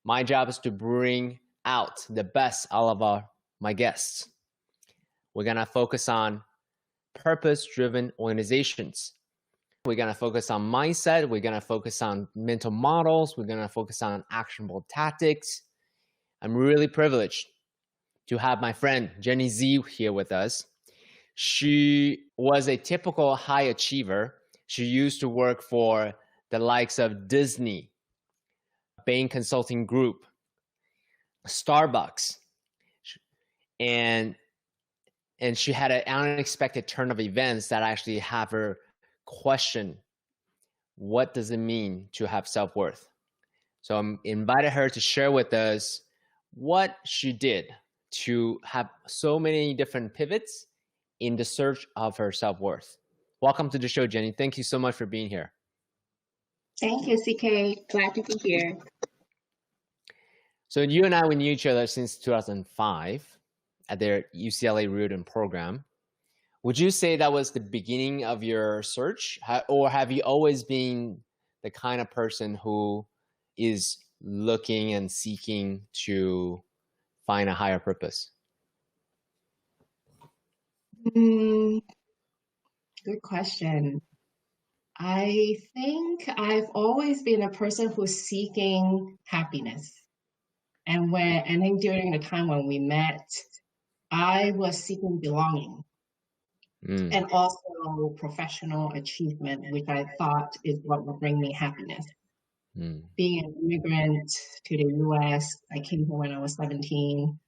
My job is to bring out the best out of my guests. We're going to focus on purpose-driven organizations. We're going to focus on mindset. We're going to focus on mental models. We're going to focus on actionable tactics. I'm really privileged to have my friend Jennie Sze here with us. She was a typical high achiever. She used to work for the likes of Disney, Bain Consulting Group, Starbucks, and she had an unexpected turn of events that actually have her question, what does it mean to have self-worth? So I invited her to share with us what she did to have so many different pivots in the search of her self-worth. Welcome to the show, Jennie. Thank you so much for being here. Thank you, CK. Glad to be here. So you and I, we knew each other since 2005 at their UCLA Wharton program. Would you say that was the beginning of your search? Or have you always been the kind of person who is looking and seeking to find a higher purpose? Good question. I think I've always been a person who's seeking happiness. And I think during the time when we met, I was seeking belonging and also professional achievement, which I thought is what would bring me happiness. Being an immigrant to the US, I came here when I was 17.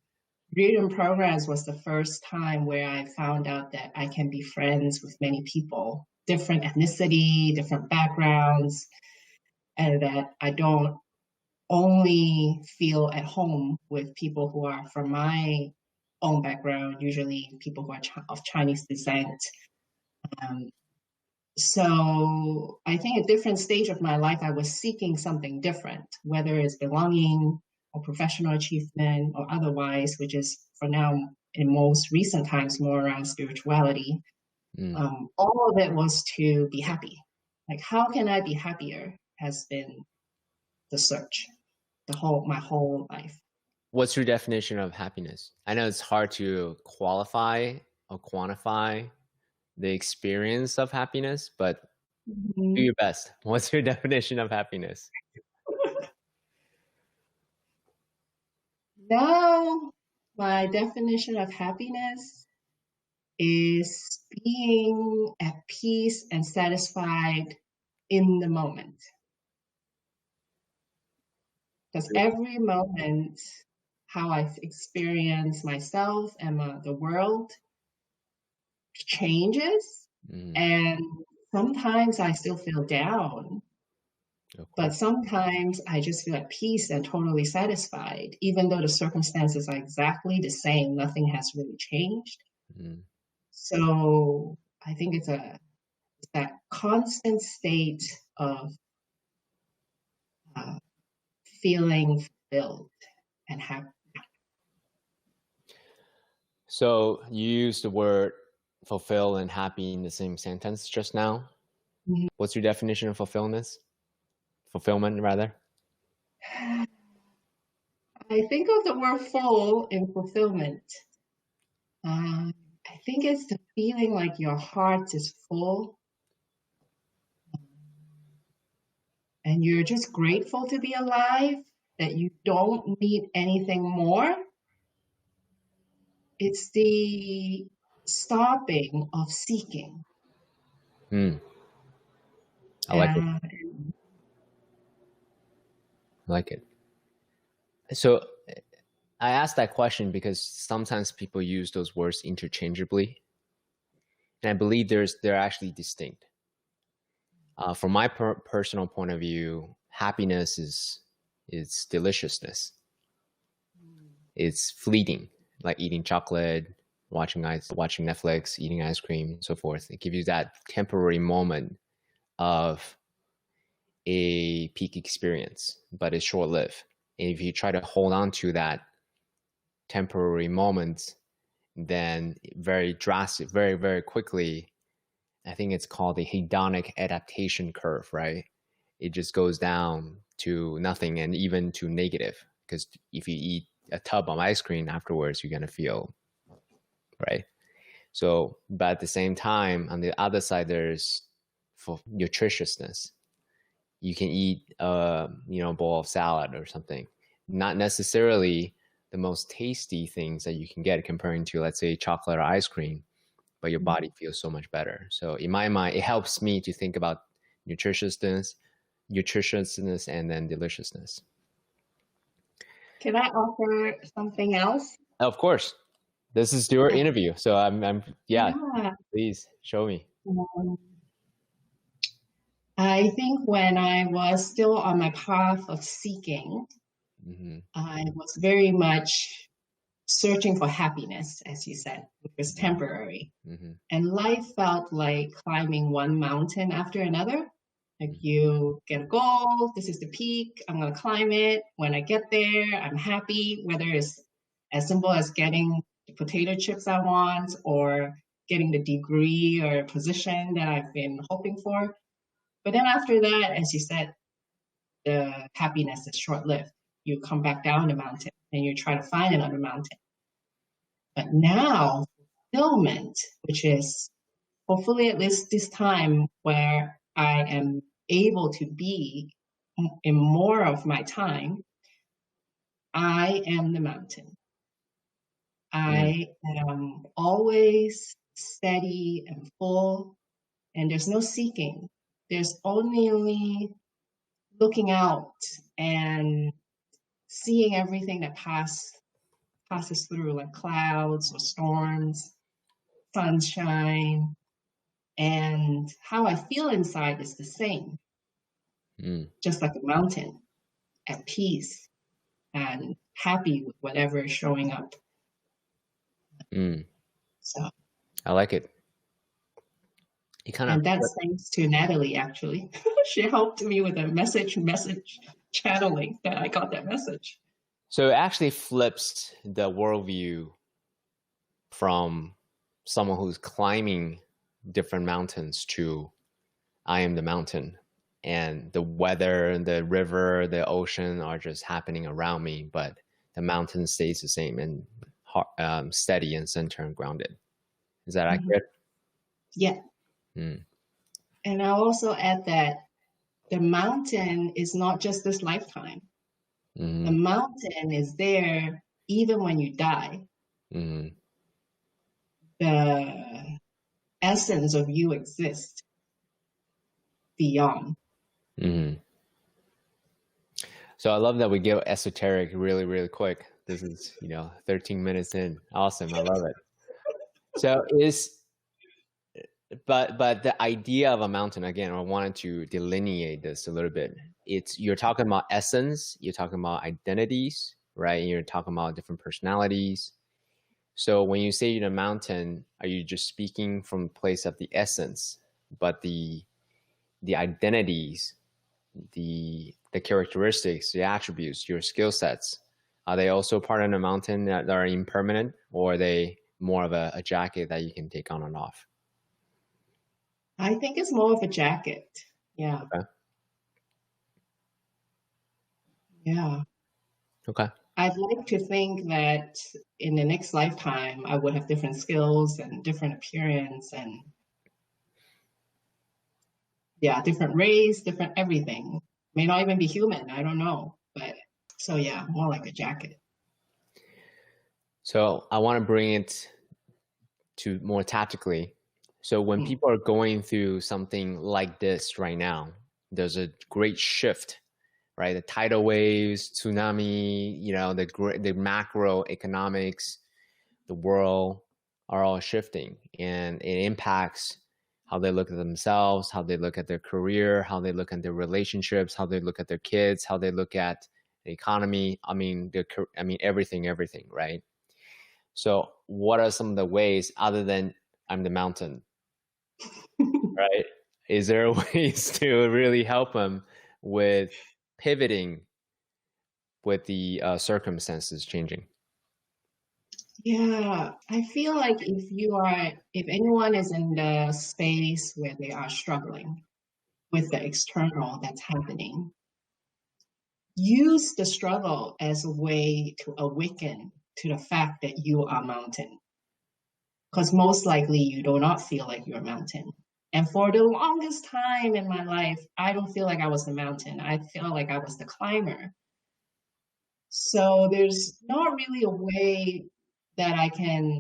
Wharton programs was the first time where I found out that I can be friends with many people, different ethnicity, different backgrounds, and that I don't only feel at home with people who are from my own background, usually people who are of Chinese descent. So I think at different stage of my life, I was seeking something different, whether it's belonging or professional achievement or otherwise, which is for now, in most recent times, more around spirituality. All of it was to be happy. Like, how can I be happier has been the search, my whole life. What's your definition of happiness? I know it's hard to qualify or quantify the experience of happiness, but do your best. What's your definition of happiness? Now, my definition of happiness is being at peace and satisfied in the moment. Because every moment, how I've experienced myself and the world changes. And sometimes I still feel down, but sometimes I just feel at peace and totally satisfied, even though the circumstances are exactly the same. Nothing has really changed. So I think it's that constant state of feeling fulfilled and happy. So you used the word fulfill and happy in the same sentence just now. What's your definition of fulfillment, rather? I think of the word full in fulfillment. I think it's the feeling like your heart is full and you're just grateful to be alive, that you don't need anything more. It's the stopping of seeking. I like it. I like it. So I asked that question because sometimes people use those words interchangeably. And I believe they're actually distinct. From my personal point of view, happiness is deliciousness. It's fleeting, like eating chocolate, watching Netflix, eating ice cream, and so forth. It gives you that temporary moment of a peak experience, but it's short-lived. And if you try to hold on to that temporary moment, then very drastic, very, very quickly, I think it's called the hedonic adaptation curve, right? it just goes down to nothing and even to negative. Because if you eat a tub of ice cream afterwards, you're going to feel, right? So, but at the same time, on the other side, there's for nutritiousness. You can eat a bowl of salad or something. Not necessarily the most tasty things that you can get comparing to, let's say, chocolate or ice cream, but your body feels so much better. So in my mind, it helps me to think about nutritiousness, and then deliciousness. Can I offer something else? Of course, this is your interview, so yeah. Please show me. I think when I was still on my path of seeking, I was very much searching for happiness, as you said, which was temporary. And life felt like climbing one mountain after another. Like you get a goal, this is the peak, I'm going to climb it. When I get there, I'm happy, whether it's as simple as getting the potato chips I want or getting the degree or position that I've been hoping for. But then after that, as you said, the happiness is short-lived. You come back down the mountain and you try to find another mountain. But now, fulfillment, which is hopefully at least this time where I am able to be in more of my time, I am the mountain. I am always steady and full, and there's no seeking. There's only looking out and seeing everything that passes through, like clouds or storms, sunshine, and how I feel inside is the same. Just like a mountain, at peace and happy with whatever is showing up. So I like it. And that's thanks to Natalie, actually. She helped me with a message channeling that I got that message. So it actually flips the worldview from someone who's climbing different mountains to I am the mountain, and the weather, the river, the ocean are just happening around me, but the mountain stays the same and steady and center and grounded. Is that accurate? Yeah. And I'll also add that the mountain is not just this lifetime. The mountain is there even when you die. The essence of you exists beyond. So I love that we get esoteric really, really quick. This is, 13 minutes in. Awesome. I love it. So but the idea of a mountain, again, I wanted to delineate this a little bit. You're talking about essence, you're talking about identities, right? And you're talking about different personalities. So when you say you're a mountain, are you just speaking from the place of the essence, but the identities, the characteristics, the attributes, your skill sets, are they also part of the mountain that are impermanent, or are they more of a jacket that you can take on and off? I think it's more of a jacket. Yeah. Okay. Yeah. Okay. I'd like to think that in the next lifetime, I would have different skills and different appearance and different race, different everything. May not even be human. I don't know. But so yeah, more like a jacket. So I want to bring it to more tactically. So when people are going through something like this right now, there's a great shift, right? The tidal waves, tsunami, the macroeconomics, the world are all shifting, and it impacts how they look at themselves, how they look at their career, how they look at their relationships, how they look at their kids, how they look at the economy. Everything, right? So what are some of the ways other than I'm the mountain, right? Is there ways to really help them with pivoting with the circumstances changing? Yeah, I feel like if anyone is in the space where they are struggling, with the external that's happening. Use the struggle as a way to awaken to the fact that you are a mountain. Because most likely you do not feel like you're a mountain. And for the longest time in my life, I don't feel like I was the mountain. I feel like I was the climber. So there's not really a way that I can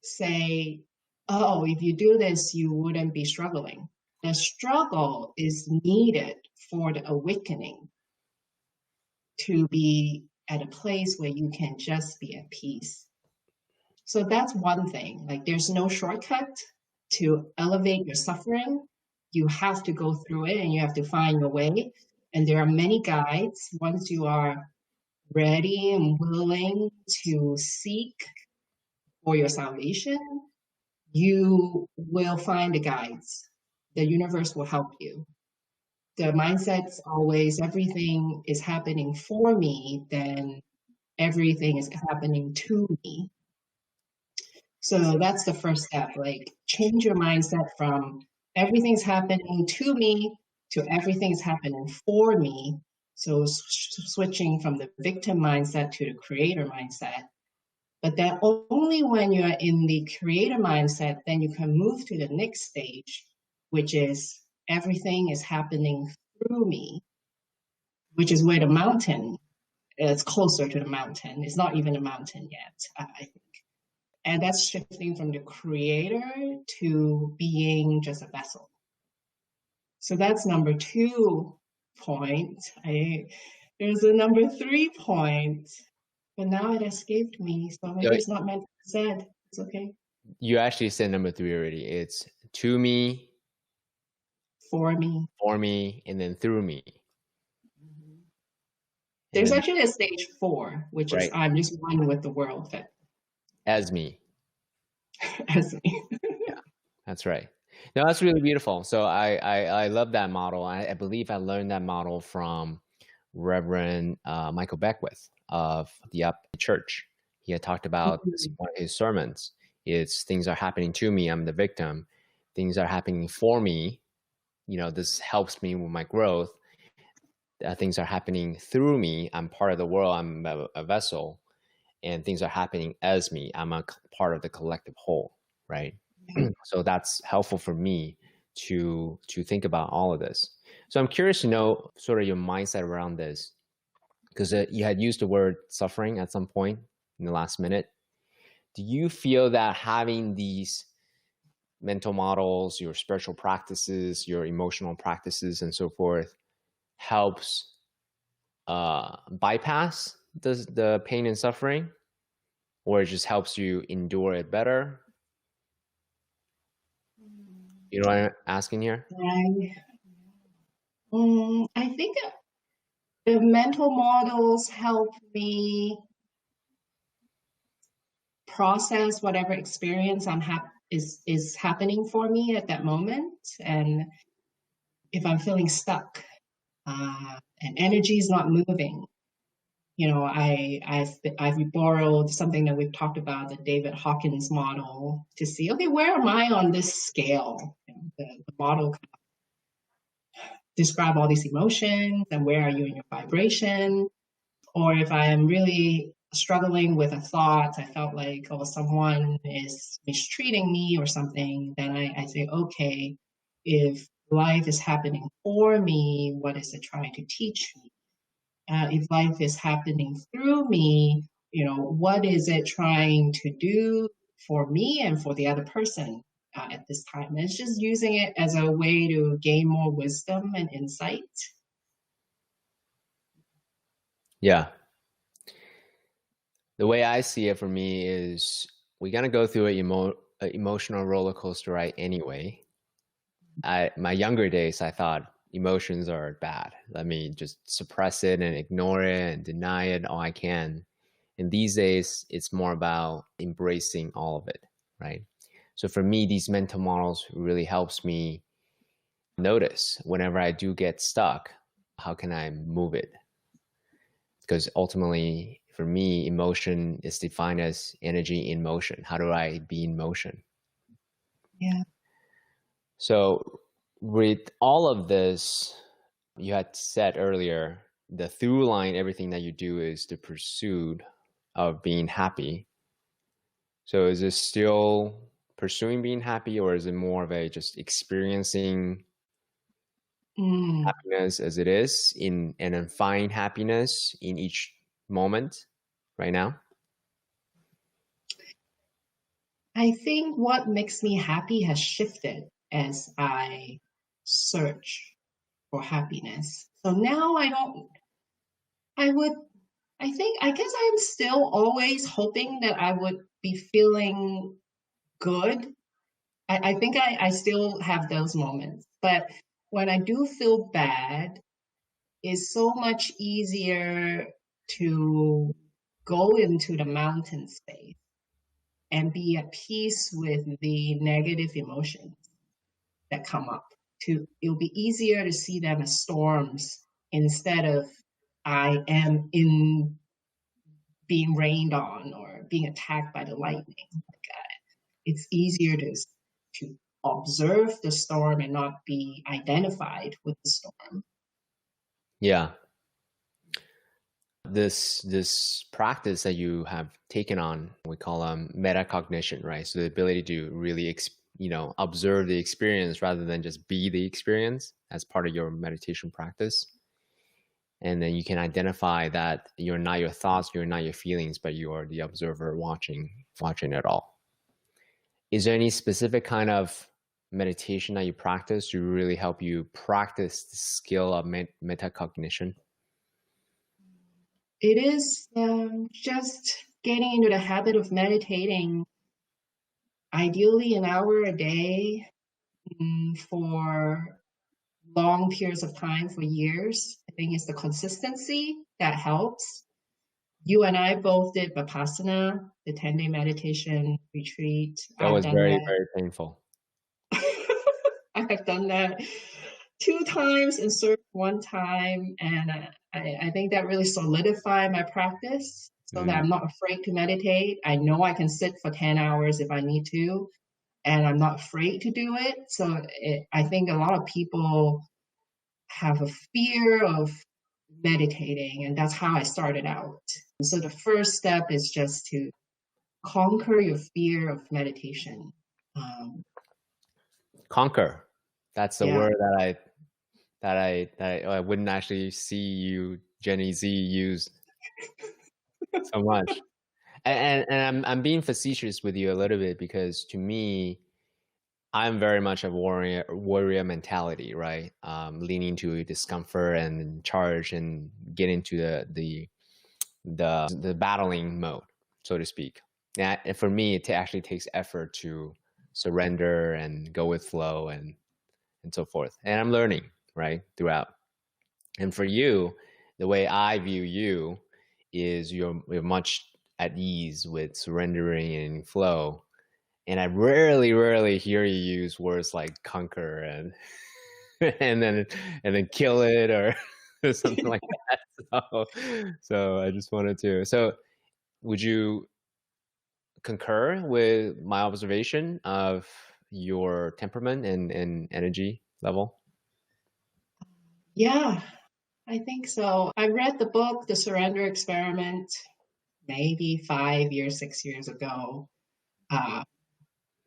say, oh, if you do this, you wouldn't be struggling. The struggle is needed for the awakening to be at a place where you can just be at peace. So that's one thing. Like there's no shortcut to elevate your suffering. You have to go through it and you have to find your way. And there are many guides. Once you are ready and willing to seek for your salvation, you will find the guides. The universe will help you. The mindset's always everything is happening for me, then everything is happening to me. So that's the first step, like change your mindset from everything's happening to me to everything's happening for me. So switching from the victim mindset to the creator mindset. But then only when you're in the creator mindset, then you can move to the next stage, which is everything is happening through me, which is where the mountain is closer to the mountain. It's not even a mountain yet, I think. And that's shifting from the creator to being just a vessel. So that's number 2 point. There's a number 3 point, but now it escaped me. So maybe it's not meant to be said. It's okay. You actually said number 3 already. It's to me, for me, and then through me. There's actually a stage 4, which is I'm just one with the world. As me. As me. Yeah, that's right. No, that's really beautiful. So I love that model. I believe I learned that model from Reverend Michael Beckwith of the Up Church. He had talked about in one of his sermons. It's things are happening to me. I'm the victim. Things are happening for me. You know, this helps me with my growth. Things are happening through me. I'm part of the world. I'm a vessel. And things are happening as me. I'm a part of the collective whole, right? So that's helpful for me to think about all of this. So I'm curious to know sort of your mindset around this, because you had used the word suffering at some point in the last minute. Do you feel that having these mental models, your spiritual practices, your emotional practices, and so forth, helps bypass the pain and suffering, or it just helps you endure it better? You know what I'm asking here? I think the mental models help me process whatever experience is happening for me at that moment. And if I'm feeling stuck and energy is not moving, you know, I've borrowed something that we've talked about, the David Hawkins model, to see, okay, where am I on this scale? You know, the model kind of describe all these emotions and where are you in your vibration. Or if I am really struggling with a thought, I felt like, oh, someone is mistreating me or something, then I say, okay, if life is happening for me, what is it trying to teach me? If life is happening through me, you know, what is it trying to do for me and for the other person at this time? And it's just using it as a way to gain more wisdom and insight. Yeah. The way I see it for me is we're going to go through an emotional roller coaster ride anyway. My younger days, I thought emotions are bad. Let me just suppress it and ignore it and deny it all I can. And these days, it's more about embracing all of it, right? So for me, these mental models really helps me notice whenever I do get stuck, how can I move it? Because ultimately, for me, emotion is defined as energy in motion. How do I be in motion? Yeah. So with all of this, you had said earlier, the through line, everything that you do is the pursuit of being happy. So is it still pursuing being happy, or is it more of a just experiencing Mm. happiness as it is in and then find happiness in each moment right now? I think what makes me happy has shifted as I search for happiness. So now I would, I guess I'm still always hoping that I would be feeling good. I think I still have those moments. But when I do feel bad, it's so much easier to go into the mountain space and be at peace with the negative emotions that come up. It'll be easier to see them as storms instead of I am in being rained on or being attacked by the lightning. It's easier to observe the storm and not be identified with the storm. Yeah. This practice that you have taken on, we call metacognition, right? So the ability to really observe the experience rather than just be the experience as part of your meditation practice. And then you can identify that you're not your thoughts, you're not your feelings, but you are the observer watching it all. Is there any specific kind of meditation that you practice to really help you practice the skill of metacognition? It is just getting into the habit of meditating, ideally an hour a day, for long periods of time, for years. I think it's the consistency that helps. You and I both did Vipassana, the 10-day meditation retreat. That I've was done very, that. very painful. I have done that 2 times and served 1 time. And I think that really solidified my practice so that Mm. I'm not afraid to meditate. I know I can sit for 10 hours if I need to, and I'm not afraid to do it. So I think a lot of people have a fear of meditating, and that's how I started out. So the first step is just to conquer your fear of meditation. Um, Conquer. That's the yeah. word that I wouldn't actually see you, Jennie Sze, use so much. And I'm being facetious with you a little bit because to me, I'm very much a warrior mentality, right? Leaning to discomfort and charge and get into the battling mode, so to speak. And for me, it actually takes effort to surrender and go with flow and so forth. And I'm learning, right, throughout. And for you, the way I view you is you're much at ease with surrendering and flow. And I rarely hear you use words like conquer and and then kill it or something like that. So I just wanted to. So would you concur with my observation of your temperament and energy level? Yeah, I think so. I read the book, The Surrender Experiment, maybe 5 years, 6 years ago. Uh,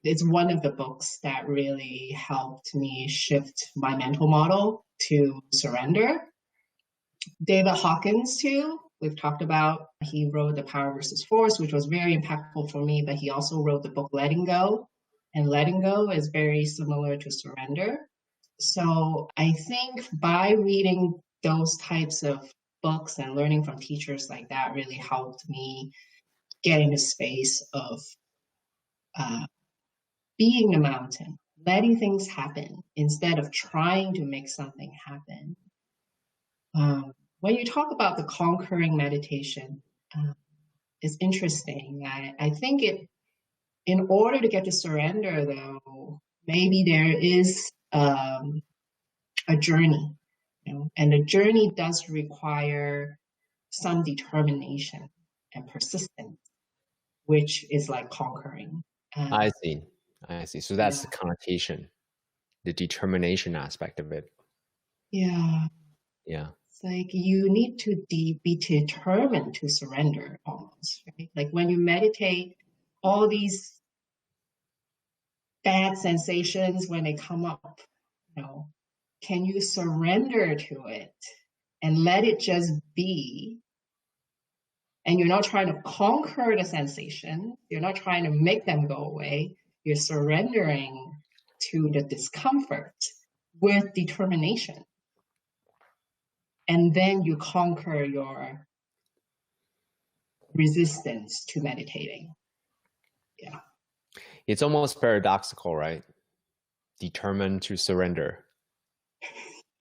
it's one of the books that really helped me shift my mental model to surrender. David Hawkins, too, we've talked about. He wrote The Power versus Force, which was very impactful for me, but he also wrote the book Letting Go. And letting go is very similar to surrender. So I think by reading those types of books and learning from teachers like that really helped me get in a space of uh, being the mountain, letting things happen instead of trying to make something happen. When you talk about the conquering meditation, uh, it's interesting. I think in order to get to surrender, though, maybe there is a journey, and the journey does require some determination and persistence, which is like conquering. I see. I see. So that's Yeah, the connotation. the determination aspect of it. Yeah. Yeah. It's like you need to be determined to surrender almost, right? Like when you meditate, all these bad sensations, when they come up, you know, can you surrender to it and let it just be? And you're not trying to conquer the sensation. You're not trying to make them go away. You're surrendering to the discomfort with determination. And then you conquer your resistance to meditating. Yeah. It's almost paradoxical, right? Determined to surrender.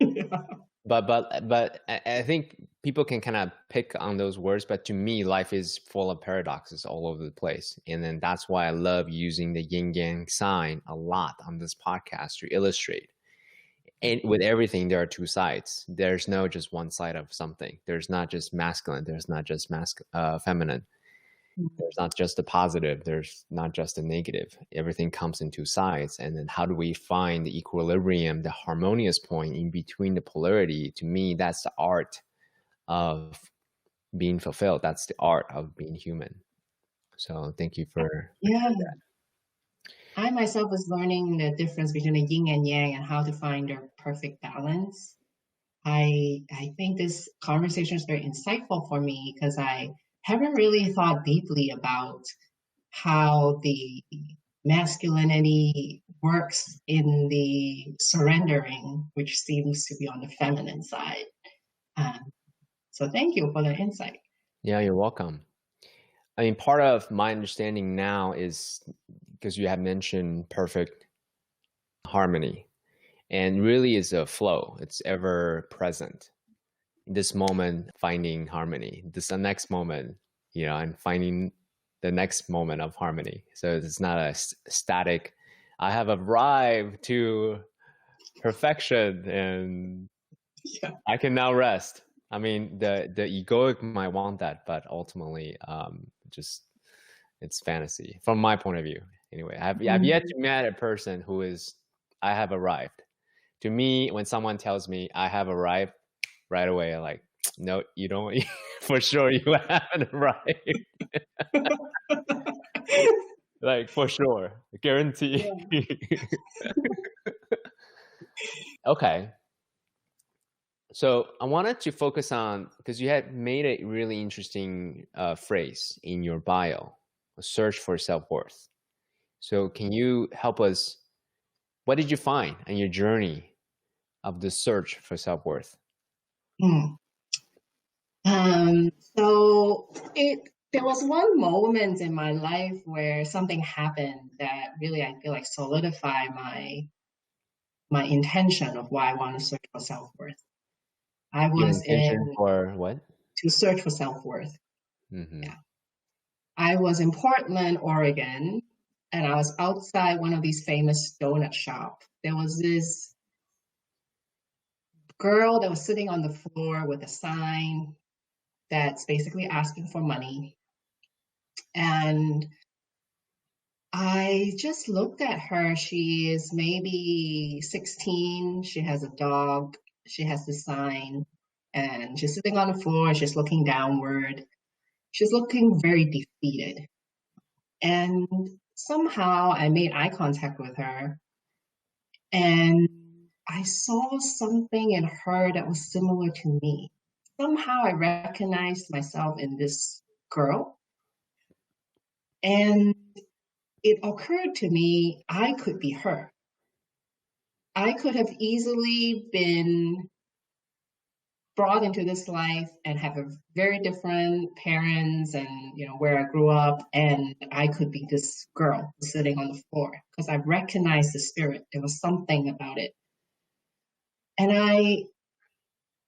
Yeah. But I think people can kind of pick on those words, but to me, life is full of paradoxes all over the place. And then that's why I love using the yin yang sign a lot on this podcast to illustrate. And with everything, there are two sides. There's no just one side of something. There's not just masculine. There's not just feminine. There's not just the positive. There's not just the negative. Everything comes in two sides. And then how do we find the equilibrium, the harmonious point in between the polarity? To me, that's the art of being fulfilled. That's the art of being human. So thank you for Yeah. that. I myself was learning the difference between the yin and yang and how to find their perfect balance. I think this conversation is very insightful for me because I haven't really thought deeply about how the masculinity works in the surrendering, which seems to be on the feminine side. So thank you for the insight. Yeah, you're welcome. I mean, part of my understanding now is because you have mentioned perfect harmony, and really is a flow. It's ever present. In this moment, finding harmony. The next moment, I'm finding the next moment of harmony. So it's not a static, I have arrived to perfection and Yeah. I can now rest. I mean, the egoic might want that, but ultimately, just it's fantasy from my point of view. Anyway, I've yet to meet a person who is, I have arrived. To me, when someone tells me I have arrived, right away, I'm like, no, you don't. For sure, you haven't arrived. Like, for sure, guarantee. Yeah. Okay. So I wanted to focus on, because you had made a really interesting phrase in your bio, a search for self-worth. So can you help us? What did you find in your journey of the search for self-worth? So there was one moment in my life where something happened that really I feel like solidified my intention of why I want to search for self-worth. I Your was intention for what? to search for self-worth. Mm-hmm. Yeah. I was in Portland, Oregon, and I was outside one of these famous donut shops. There was this girl that was sitting on the floor with a sign that's basically asking for money. And I just looked at her. She is maybe 16. She has a dog. She has the sign. And she's sitting on the floor. She's looking downward. She's looking very defeated. And somehow I made eye contact with her. And I saw something in her that was similar to me. Somehow I recognized myself in this girl. And it occurred to me I could be her. I could have easily been brought into this life and have a very different parents and where I grew up, and I could be this girl sitting on the floor because I recognized the spirit. There was something about it. And I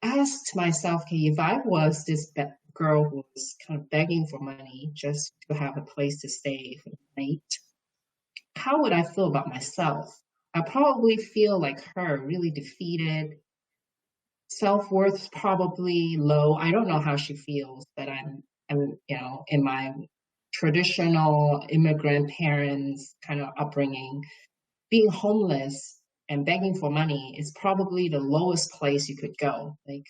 asked myself, okay, if I was this girl who was kind of begging for money just to have a place to stay for the night, how would I feel about myself? I probably feel like her, really defeated, self-worth probably low. I don't know how she feels, but I'm in my traditional immigrant parents kind of upbringing, being homeless, and begging for money is probably the lowest place you could go. Like,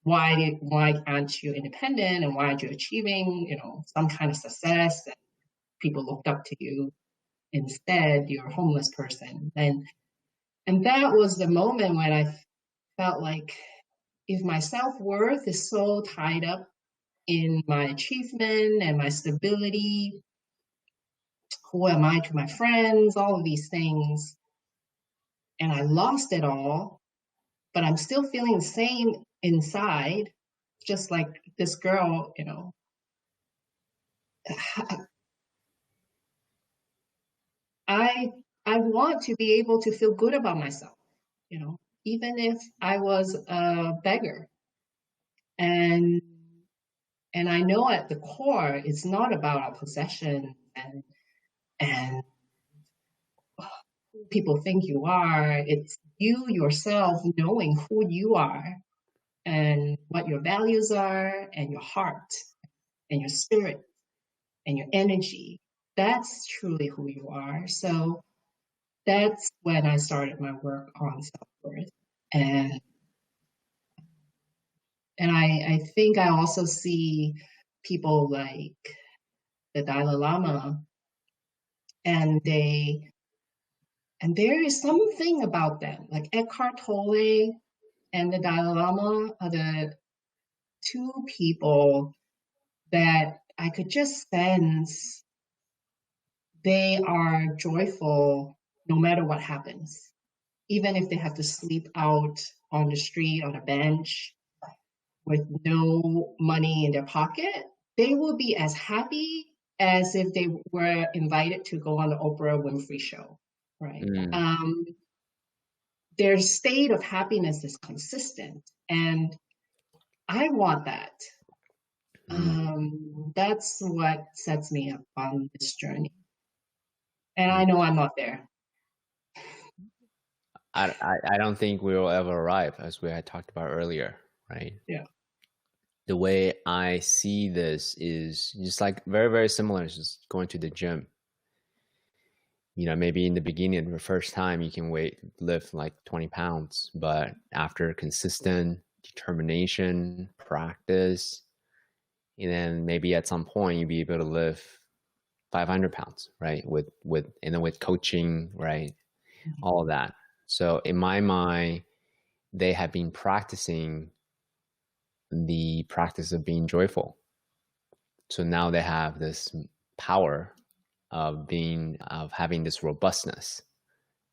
why aren't you independent, and why aren't you achieving, some kind of success that people looked up to you? Instead, you're a homeless person. And that was the moment when I felt like, if my self-worth is so tied up in my achievement and my stability, who am I to my friends, all of these things, and I lost it all, but I'm still feeling the same inside, just like this girl, I I want to be able to feel good about myself, even if I was a beggar. And and I know at the core it's not about our possession and who people think you are. It's you yourself knowing who you are and what your values are, and your heart and your spirit and your energy. That's truly who you are. So that's when I started my work on self-worth. And I think I also see people like the Dalai Lama, and there is something about them, like Eckhart Tolle and the Dalai Lama are the two people that I could just sense they are joyful no matter what happens. Even if they have to sleep out on the street on a bench with no money in their pocket, they will be as happy as if they were invited to go on the Oprah Winfrey show, right? Mm. Their state of happiness is consistent, and I want that. That's what sets me up on this journey. And I know I'm not there. I don't think we will ever arrive, as we had talked about earlier, right? Yeah. The way I see this is just like very, very similar to just going to the gym. Maybe in the beginning, the first time you can lift like 20 pounds, but after consistent determination, practice, and then maybe at some point you'll be able to lift 500 pounds, right? And then with coaching, right? All of that. So in my mind, they have been practicing the practice of being joyful. So now they have this power of having this robustness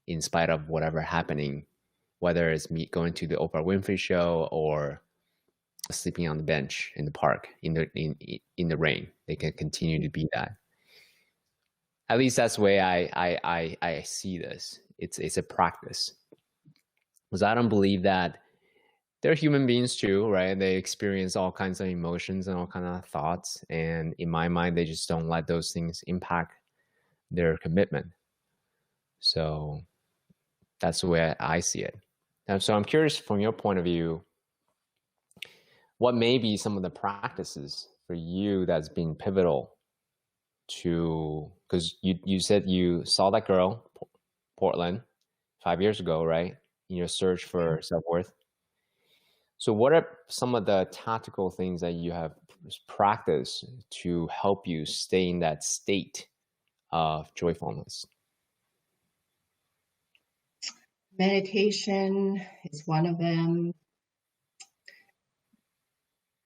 in spite of whatever happening, whether it's me going to the Oprah Winfrey show or sleeping on the bench in the park in the rain. They can continue to be that. At least that's the way I see this. It's a practice, because I don't believe that they're human beings too, right? They experience all kinds of emotions and all kinds of thoughts, and in my mind, they just don't let those things impact their commitment. So that's the way I see it. And so I'm curious, from your point of view, what may be some of the practices for you that's been pivotal to, because you said you saw that girl, Portland, 5 years ago, right? In your search for self-worth. So what are some of the tactical things that you have practiced to help you stay in that state of joyfulness? Meditation is one of them.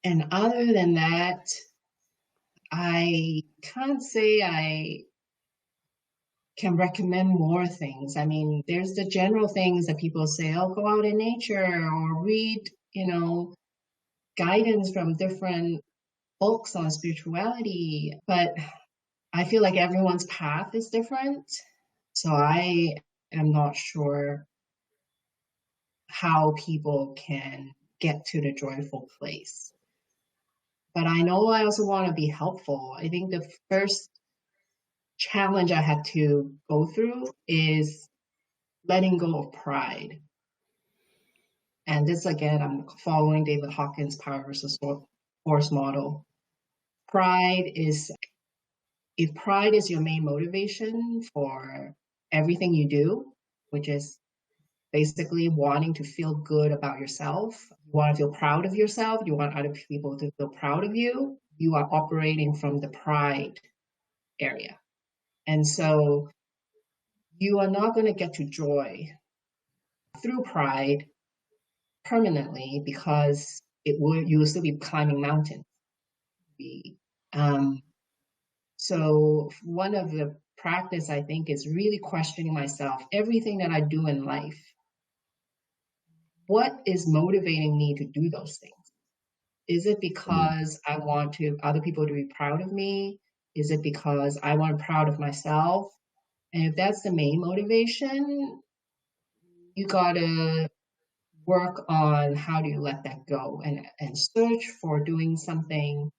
And other than that, I can't say I can recommend more things. I mean, there's the general things that people say, oh, go out in nature or read, guidance from different books on spirituality. But I feel like everyone's path is different. So I am not sure how people can get to the joyful place. But I know I also want to be helpful. I think the first challenge I had to go through is letting go of pride. And this, again, I'm following David Hawkins' power versus force model. If pride is your main motivation for everything you do, which is basically wanting to feel good about yourself. You want to feel proud of yourself. You want other people to feel proud of you. You are operating from the pride area. And so you are not going to get to joy through pride permanently because you will still be climbing mountains. Um, so one of the practice I think is really questioning myself, everything that I do in life, what is motivating me to do those things? Is it because I want other people to be proud of me? Is it because I want proud of myself? And if that's the main motivation, you gotta work on how do you let that go and search for doing something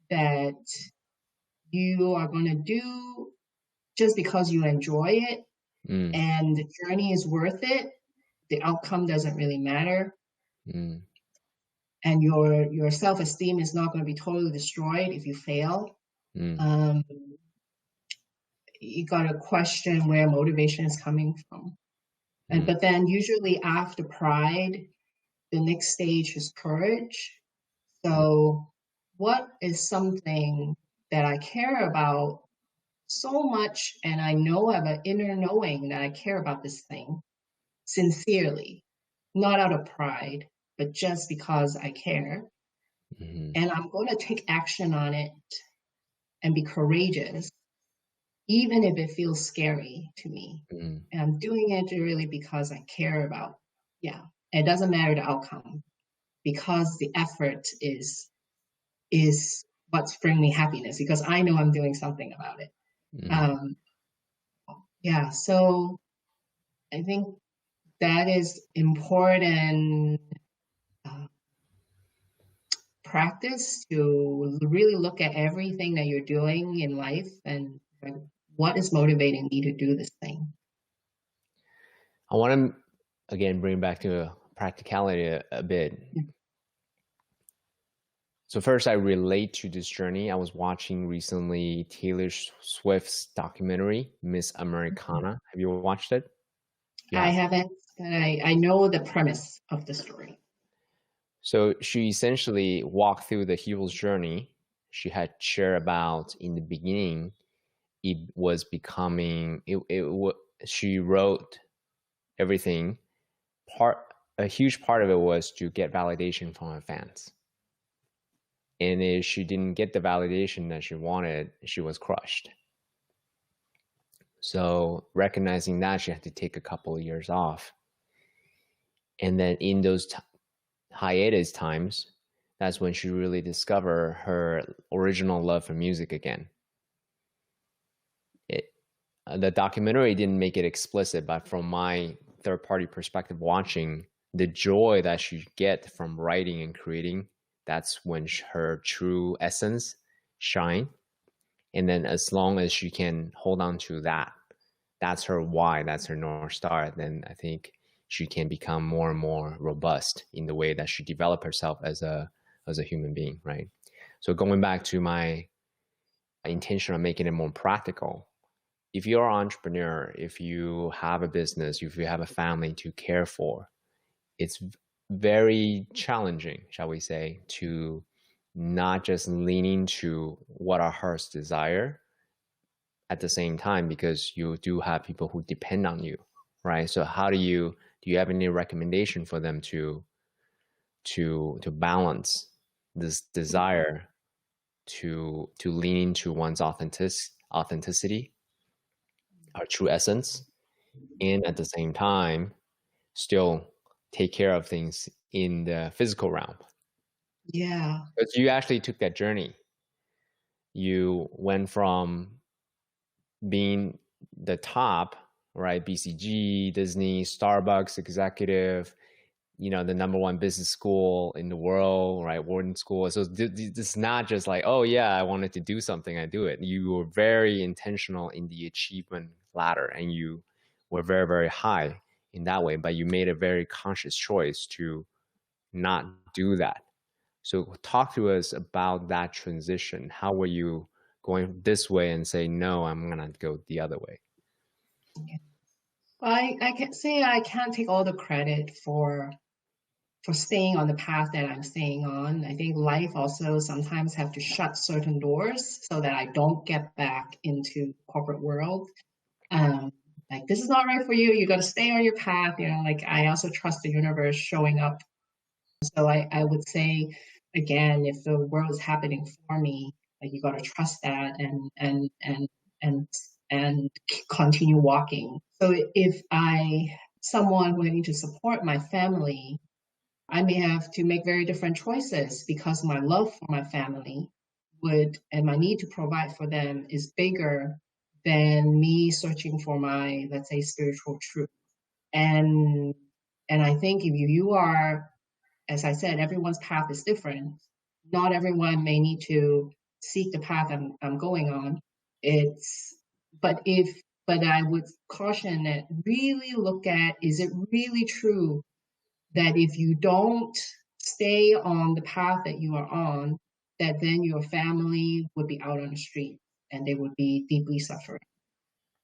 that you are going to do just because you enjoy it Mm. and the journey is worth it. The outcome doesn't really matter. Mm. And your self-esteem is not going to be totally destroyed if you fail. Mm. Um, you got to question where motivation is coming from. Mm. But then usually after pride, the next stage is courage. So what is something that I care about so much, and I know I have an inner knowing that I care about this thing sincerely, not out of pride, but just because I care. Mm. And I'm going to take action on it and be courageous, even if it feels scary to me. Mm. And I'm doing it really because I care about, yeah, it doesn't matter the outcome because the effort is what's bringing me happiness because I know I'm doing something about it. Mm. Um, yeah, so I think that is important uh, practice to really look at everything that you're doing in life and like, what is motivating me to do this thing. I want to again bring back to practicality a bit. So first, I relate to this journey. I was watching recently Taylor Swift's documentary, Miss Americana. Have you watched it? You I have. haven't, but I know the premise of the story. So she essentially walked through the hero's journey. She had shared about in the beginning. It was becoming. She wrote everything. A huge part of it was to get validation from her fans. And if she didn't get the validation that she wanted, she was crushed. So recognizing that, she had to take a couple of years off. And then in those hiatus times, that's when she really discovered her original love for music again. The documentary didn't make it explicit, but from my third-party perspective, watching the joy that she get from writing and creating, that's when her true essence shine. And then as long as she can hold on to that, that's her why, that's her North Star, then I think she can become more and more robust in the way that she develop herself as a human being, right? So going back to my intention of making it more practical, if you're an entrepreneur, if you have a business, if you have a family to care for, it's very challenging, shall we say, to not just lean into what our hearts desire at the same time, because you do have people who depend on you, right? So how do you have any recommendation for them to balance this desire to lean into one's authenticity, our true essence, and at the same time still take care of things in the physical realm? Yeah. Because you actually took that journey. You went from being the top, right? BCG, Disney, Starbucks executive, the number one business school in the world, right? Wharton School. So this is not just like, oh yeah, I wanted to do something, I do it. You were very intentional in the achievement ladder, and you were very, very high in that way, but you made a very conscious choice to not do that. So talk to us about that transition. How were you going this way and say, no, I'm going to go the other way? I can say I can't take all the credit for staying on the path that I'm staying on. I think life also sometimes have to shut certain doors so that I don't get back into corporate world. Um, like this is not right for you. You got to stay on your path. You know, like I also trust the universe showing up. So I would say again, if the world is happening for me, like you got to trust that and and continue walking. So if someone who I need to support my family, I may have to make very different choices because my love for my family would and my need to provide for them is bigger than me searching for my, let's say, spiritual truth. And and I think if you are, as I said, everyone's path is different. Not everyone may need to seek the path I'm going on. It's but if but I would caution that really look at, is it really true that if you don't stay on the path that you are on, that then your family would be out on the street and they would be deeply suffering.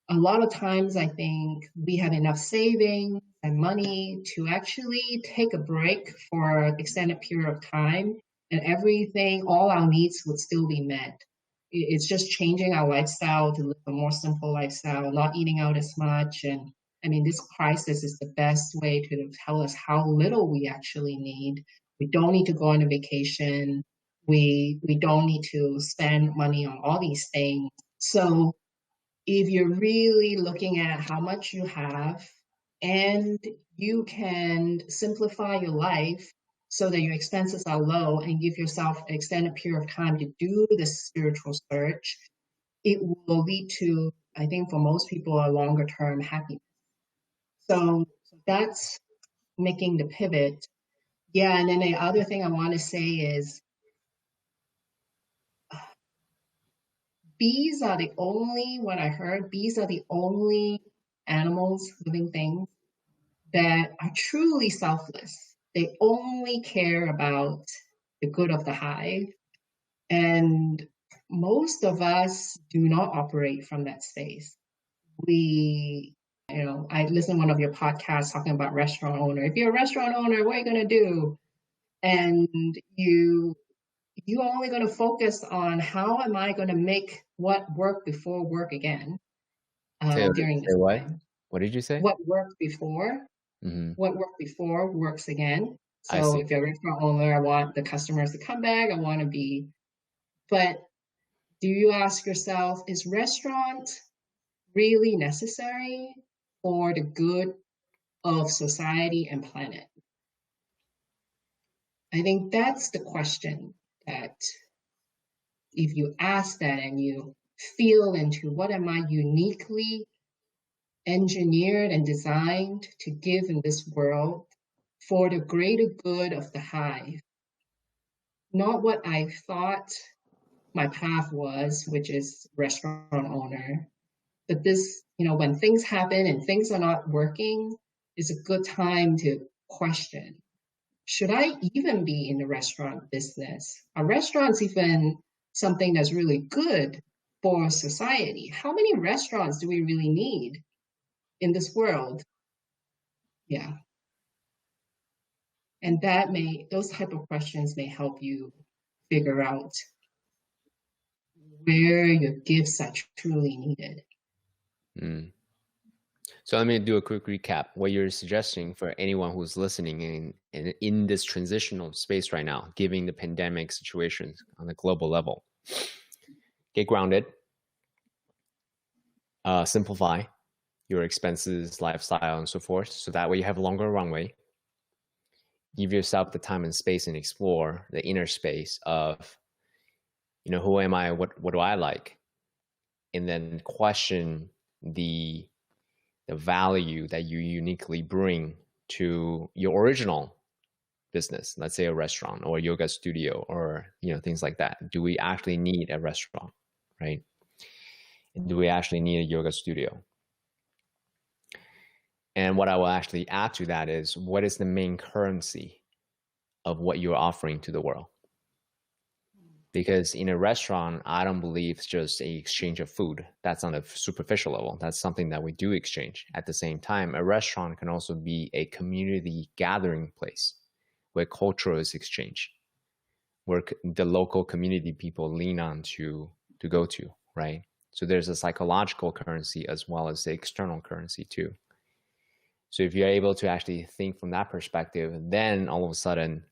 A lot of times, I think we have enough savings and money to actually take a break for an extended period of time, and everything, all our needs would still be met. It's just changing our lifestyle to live a more simple lifestyle, not eating out as much. And I mean, this crisis is the best way to tell us how little we actually need. We don't need to go on a vacation. We don't need to spend money on all these things. So if you're really looking at how much you have and you can simplify your life so that your expenses are low and give yourself an extended period of time to do the spiritual search, it will lead to, I think, for most people, a longer term happiness. So that's making the pivot. Yeah, and then the other thing I want to say is bees are the only, what I heard, bees are the only animals, living things that are truly selfless. They only care about the good of the hive. And most of us do not operate from that space. We, I listened to one of your podcasts talking about restaurant owner. If you're a restaurant owner, what are you going to do? And you're only going to focus on how am I going to make what work before work again during Say this what? time. What did you say? What worked before Hmm. what worked before works again. I So see. if you're a restaurant owner, I want the customers to come back. I want to be, but do you ask yourself, is restaurant really necessary for the good of society and planet? I think that's the question that if you ask that and you feel into what am I uniquely engineered and designed to give in this world for the greater good of the hive, not what I thought my path was, which is restaurant owner. But this, when things happen and things are not working, is a good time to question, should I even be in the restaurant business? Are restaurants even something that's really good for society? How many restaurants do we really need in this world? Yeah. And those type of questions may help you figure out where your gifts are truly needed. Mm. So let me do a quick recap. What you're suggesting for anyone who's listening in this transitional space right now, given the pandemic situation on a global level, get grounded, simplify your expenses, lifestyle, and so forth. So that way you have a longer runway. Give yourself the time and space and explore the inner space of, who am I? What do I like? And then question the value that you uniquely bring to your original business, let's say a restaurant or a yoga studio or things like that. Do we actually need a restaurant, right? And do we actually need a yoga studio? And what I will actually add to that is, what is the main currency of what you're offering to the world? Because in a restaurant, I don't believe it's just a exchange of food. That's on a superficial level. That's something that we do exchange. At the same time, a restaurant can also be a community gathering place where culture is exchanged, where the local community people lean on to go to, right? So there's a psychological currency as well as the external currency too. So if you're able to actually think from that perspective, then all of a sudden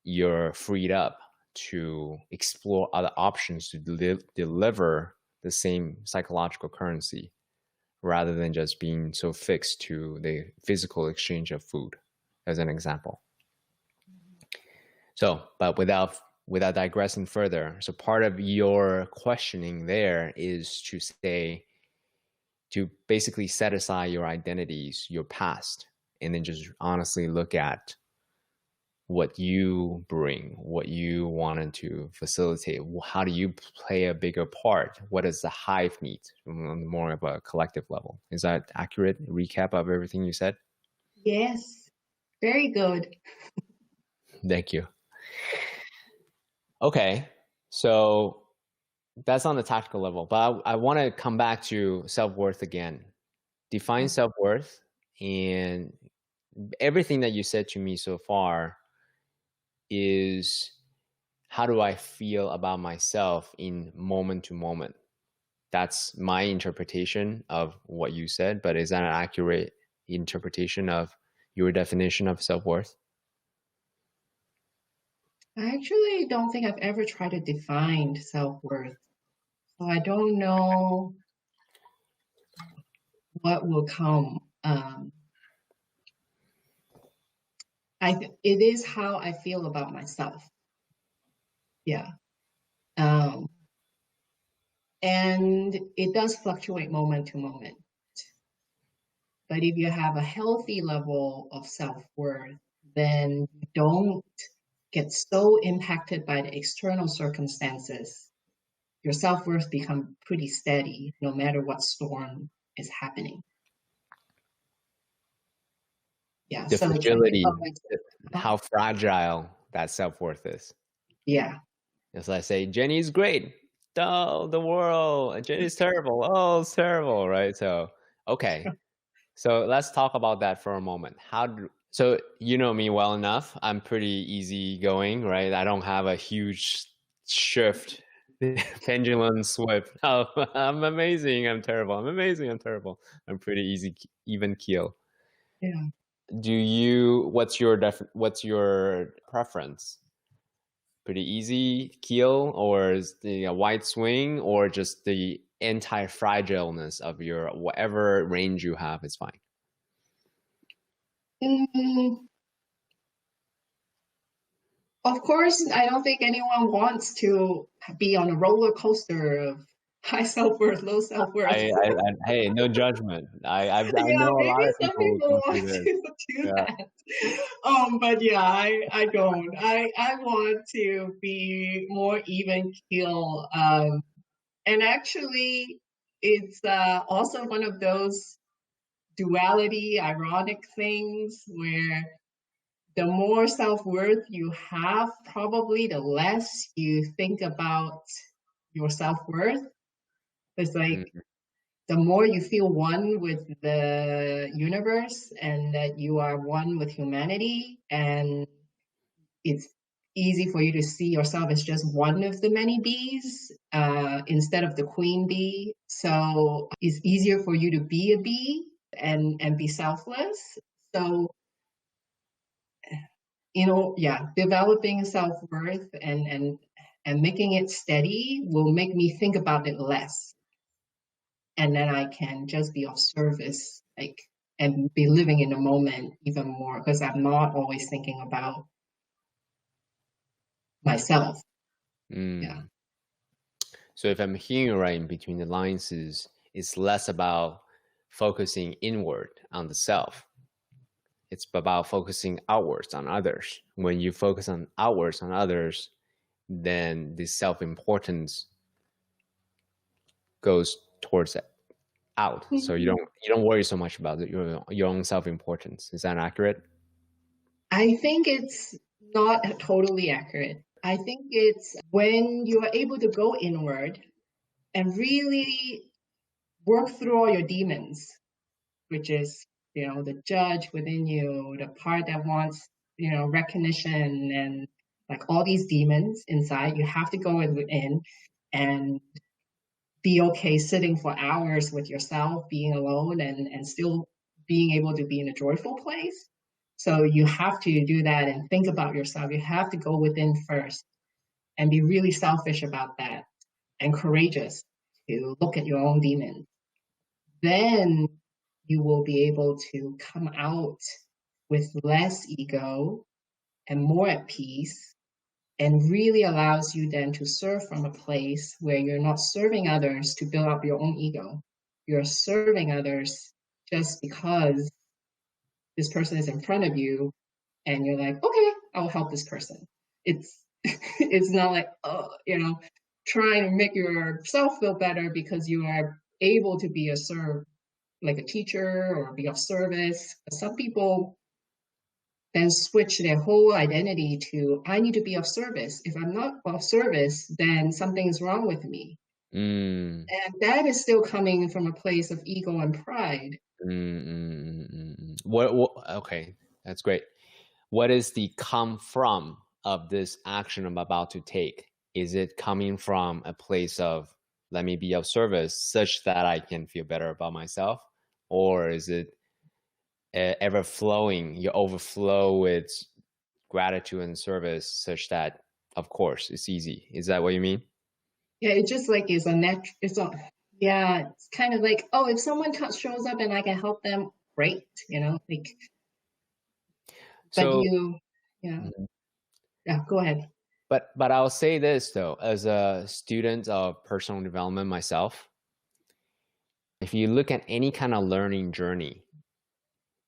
you're freed up to explore other options to deliver the same psychological currency rather than just being so fixed to the physical exchange of food, as an example. So, but without digressing further, so part of your questioning there is to say, to basically set aside your identities, your past, and then just honestly look at what you bring, what you wanted to facilitate. How do you play a bigger part? What does the hive need on more of a collective level? Is that accurate recap of everything you said? Yes, very good. Thank you. Okay, so that's on the tactical level, but I want to come back to self-worth again. Define self-worth, and everything that you said to me so far is, how do I feel about myself in moment to moment? That's my interpretation of what you said, but is that an accurate interpretation of your definition of self-worth? I actually don't think I've ever tried to define self-worth. So I don't know what will come. It is how I feel about myself. Yeah. And it does fluctuate moment to moment. But if you have a healthy level of self-worth, then you don't get so impacted by the external circumstances. Your self-worth becomes pretty steady no matter what storm is happening. Yeah. The So fragility, how fragile that self-worth is. Yeah. As I say, Jennie's great. Oh, the world. Jennie's terrible. Oh, it's terrible, right? So, okay. So let's talk about that for a moment. So you know me well enough. I'm pretty easygoing, right? I don't have a huge shift, pendulum swift. Oh, I'm amazing. I'm terrible. I'm amazing. I'm terrible. I'm pretty easy, even keel. Yeah. What's your preference? Pretty easy keel, or is the wide swing, or just the anti-fragileness of your whatever range you have is fine? Of course, I don't think anyone wants to be on a roller coaster of high self-worth, low self-worth. Hey, no judgment. I Yeah, know a lot maybe of some people who people go want through this. to do that. But yeah, I don't. I want to be more even keel. And actually, it's also one of those duality, ironic things where the more self-worth you have, probably the less you think about your self-worth. It's like the more you feel one with the universe and that you are one with humanity, and it's easy for you to see yourself as just one of the many bees instead of the queen bee. So it's easier for you to be a bee and be selfless. So developing self-worth and making it steady will make me think about it less. And then I can just be of service, and be living in the moment even more, because I'm not always thinking about myself. Yeah. So if I'm hearing right in between the lines, it's less about focusing inward on the self. It's about focusing outwards on others. When you focus on outwards on others, then the self-importance goes towards out. So you don't worry so much about your own self-importance. Is that accurate? I think it's not totally accurate. I think it's when you are able to go inward and really work through all your demons, which is, the judge within you, the part that wants, recognition and like all these demons inside. You have to go in and be okay sitting for hours with yourself, being alone and still being able to be in a joyful place. So you have to do that and think about yourself. You have to go within first and be really selfish about that and courageous to look at your own demons. Then you will be able to come out with less ego and more at peace, and really allows you then to serve from a place where you're not serving others to build up your own ego. You're serving others just because this person is in front of you and you're like, okay, I'll help this person. It's it's not like, trying to make yourself feel better because you are able to be a like a teacher or be of service. Some people then switch their whole identity to, I need to be of service. If I'm not of service, then something's wrong with me. Mm. And that is still coming from a place of ego and pride. What, okay, that's great. What is the come from of this action I'm about to take? Is it coming from a place of, let me be of service such that I can feel better about myself? Or is it ever flowing, you overflow with gratitude and service such that, of course, it's easy? Is that what you mean? Yeah, it just like is a yeah, it's kind of like, oh, if someone shows up and I can help them, great, like, but So, yeah, go ahead. but I'll say this though, as a student of personal development myself, if you look at any kind of learning journey,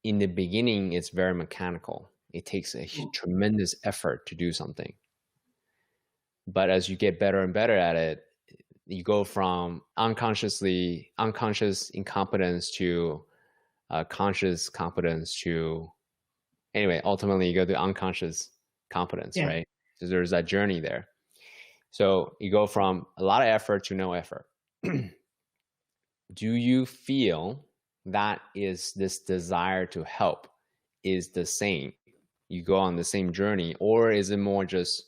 in the beginning, it's very mechanical. It takes a tremendous effort to do something. But as you get better and better at it, you go from unconscious incompetence to conscious competence to, anyway, ultimately you go to unconscious competence, Yeah. right? So there's that journey there. So you go from a lot of effort to no effort. Do you feel that is this desire to help is the same? You go on the same journey, or is it more just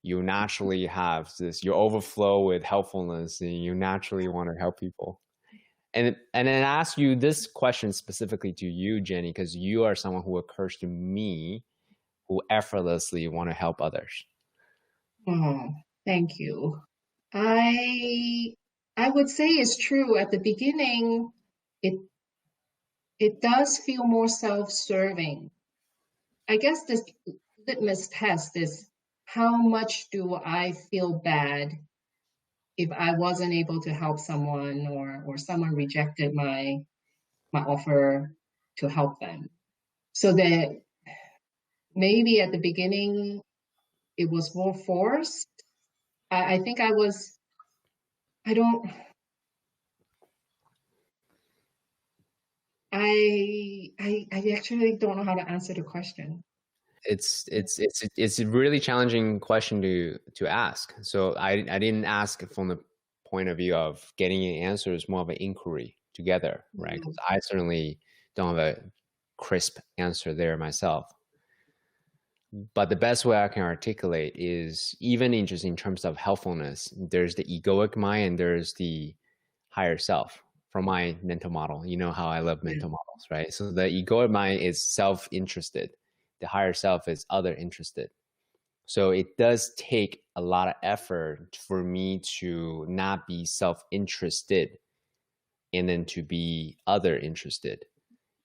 you naturally have this, you overflow with helpfulness and you naturally want to help people? And then ask you this question specifically to you, Jennie, because you are someone who occurs to me who effortlessly want to help others. Oh, thank you. I I would say it's true. At the beginning, it it does feel more self-serving. I guess this litmus test is, how much do I feel bad if I wasn't able to help someone, or someone rejected my offer to help them. So that maybe at the beginning it was more forced. I think I don't, I actually don't know how to answer the question. It's a really challenging question to ask. So I didn't ask from the point of view of getting an answer. It's more of an inquiry together, right? 'Cause I certainly don't have a crisp answer there myself. But the best way I can articulate is, even in just in terms of helpfulness, there's the egoic mind and there's the higher self. From my mental model, you know how I love mental models, right? So the egoic mind is self-interested. The higher self is other interested. So it does take a lot of effort for me to not be self-interested and then to be other interested.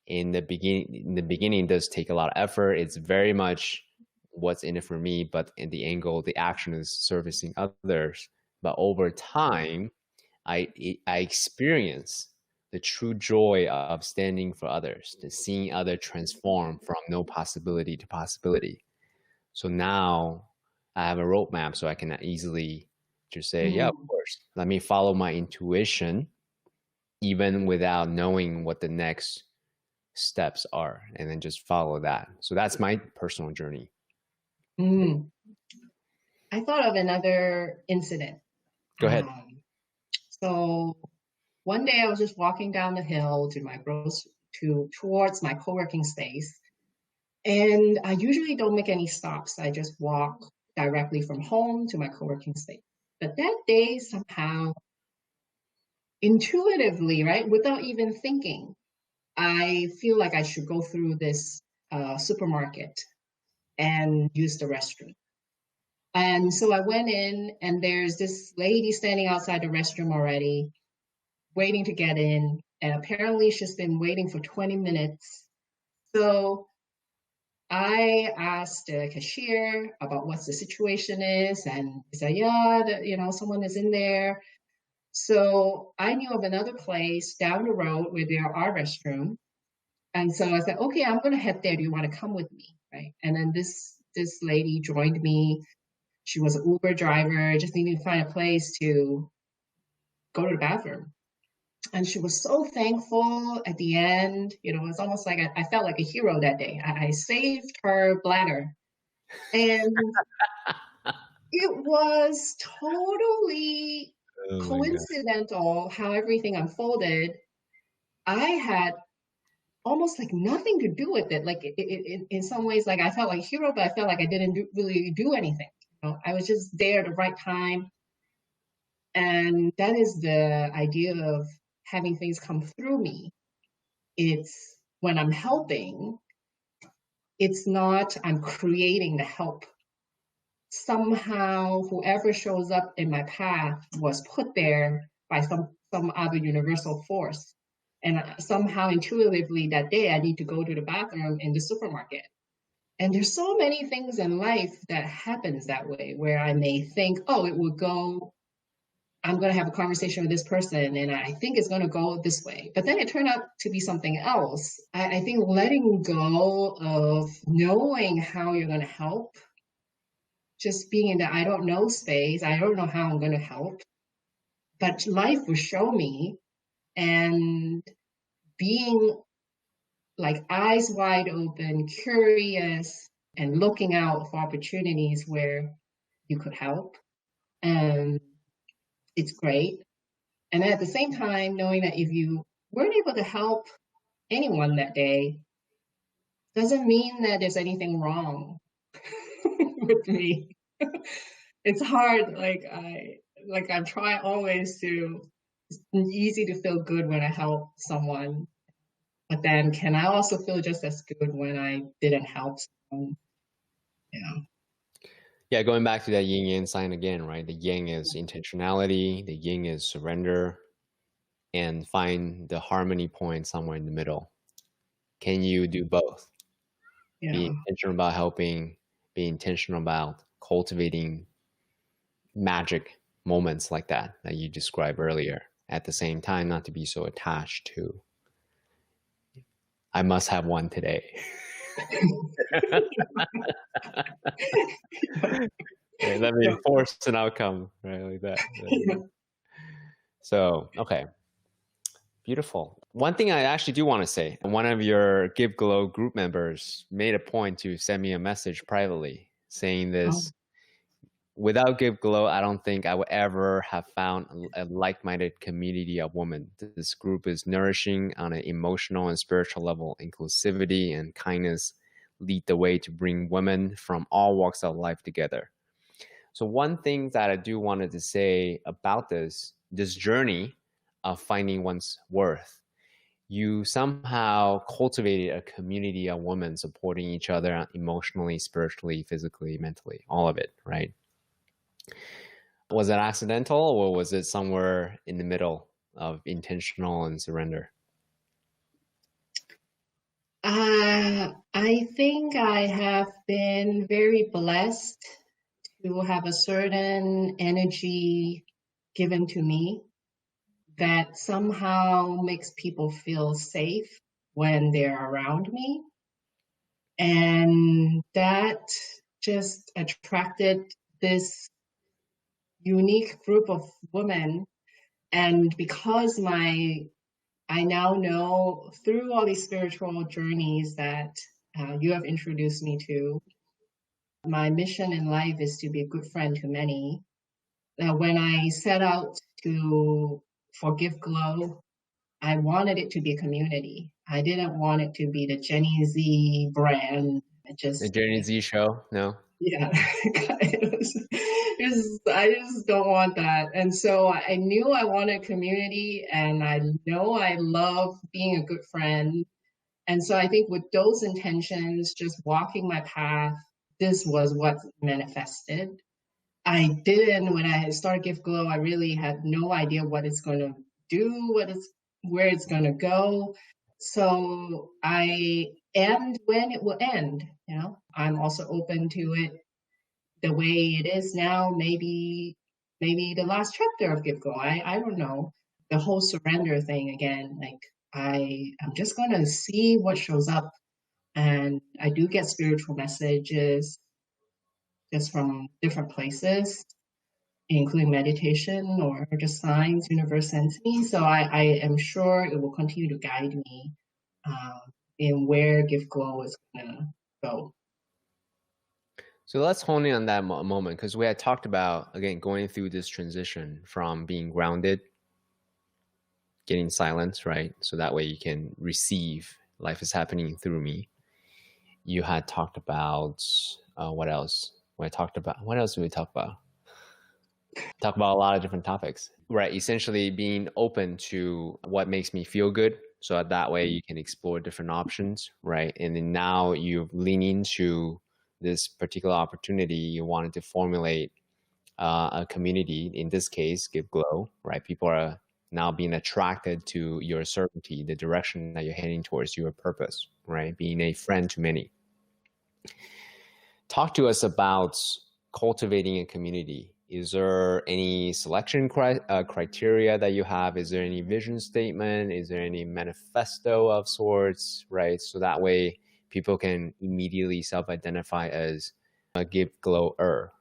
In the beginning, it does take a lot of effort. It's very much what's in it for me, but in the angle, the action is servicing others. But over time, I experience the true joy of standing for others, to seeing others transform from no possibility to possibility. So now I have a roadmap, so I can easily just say, yeah, of course, let me follow my intuition, even without knowing what the next steps are, and then just follow that. So that's my personal journey. Mm. I thought of another incident. Go ahead. So one day I was just walking down the hill to towards my co-working space, and I usually don't make any stops. I just walk directly from home to my co-working space. But that day, somehow, intuitively, right, without even thinking, I feel like I should go through this supermarket and use the restroom. And so I went in, and there's this lady standing outside the restroom already, waiting to get in. And apparently, she's been waiting for 20 minutes. So I asked the cashier about what the situation is, and he said, "Yeah, someone is in there." So I knew of another place down the road where there are restrooms. And so I said, "Okay, I'm going to head there. Do you want to come with me?" Right. And then this lady joined me. She was an Uber driver, just needing to find a place to go to the bathroom. And she was so thankful at the end. It's almost like I felt like a hero that day. I saved her bladder. And it was totally Oh my God. coincidental how everything unfolded. I had almost like nothing to do with it. Like in some ways, like I felt like a hero, but I felt like I didn't really do anything. I was just there at the right time. And that is the idea of having things come through me. It's when I'm helping, it's not I'm creating the help. Somehow, whoever shows up in my path was put there by some other universal force. And somehow, intuitively, that day I need to go to the bathroom in the supermarket. And there's so many things in life that happens that way, where I may think, oh, it would go. I'm going to have a conversation with this person, and I think it's going to go this way. But then it turned out to be something else. I think letting go of knowing how you're going to help, just being in the I don't know space, I don't know how I'm going to help, but life will show me, and being like eyes wide open, curious, and looking out for opportunities where you could help. And it's great. And at the same time, knowing that if you weren't able to help anyone that day, doesn't mean that there's anything wrong with me. It's hard. I try always to. It's easy to feel good when I help someone, but then can I also feel just as good when I didn't help someone? Yeah. Yeah, going back to that yin yang sign again, right? The yang is intentionality, the yin is surrender, and find the harmony point somewhere in the middle. Can you do both? Be Yeah. intentional about helping, be intentional about cultivating magic moments like that you described earlier. At the same time, not to be so attached to, I must have one today. Right, that may force an outcome, right? Like that. So, okay. Beautiful. One thing I actually do want to say, one of your Give Glow group members made a point to send me a message privately saying this: without Give Glow, I don't think I would ever have found a like-minded community of women. This group is nourishing on an emotional and spiritual level. Inclusivity and kindness lead the way to bring women from all walks of life together. So one thing that I do wanted to say about this journey of finding one's worth, you somehow cultivated a community of women supporting each other emotionally, spiritually, physically, mentally, all of it, right? Was it accidental, or was it somewhere in the middle of intentional and surrender? I think I have been very blessed to have a certain energy given to me that somehow makes people feel safe when they're around me. And that just attracted this unique group of women. And because I now know through all these spiritual journeys that you have introduced me to, My mission in life is to be a good friend to many. Now, when I set out to forgive Glow, I wanted it to be a community. I didn't want it to be the Jennie Sze brand. It The just, Jennie Z show? No. yeah, I just don't want that. And so I knew I wanted community, and I know I love being a good friend. And so I think with those intentions, just walking my path, this was what manifested. I didn't, when I started Gift Glow, I really had no idea what it's going to do, where it's going to go. So and when it will end, I'm also open to it the way it is now, maybe the last chapter of Gift Glow. I don't know. The whole surrender thing again, like I'm just gonna see what shows up. And I do get spiritual messages just from different places, including meditation or just signs universe sends me. So I am sure it will continue to guide me um, in where Gift Glow is gonna go. So let's hone in on that moment, because we had talked about, again, going through this transition from being grounded, getting silence, right? So that way you can receive life is happening through me. You had talked about what else? What else did we talk about? Talk about a lot of different topics, right? Essentially being open to what makes me feel good. So that way you can explore different options, right? And then now you lean into this particular opportunity. You wanted to formulate a community, in this case, Give Glow, right? People are now being attracted to your certainty, the direction that you're heading towards, your purpose, right? Being a friend to many. Talk to us about cultivating a community. Is there any selection criteria that you have? Is there any vision statement? Is there any manifesto of sorts, right? So that way people can immediately self-identify as a Give Glower.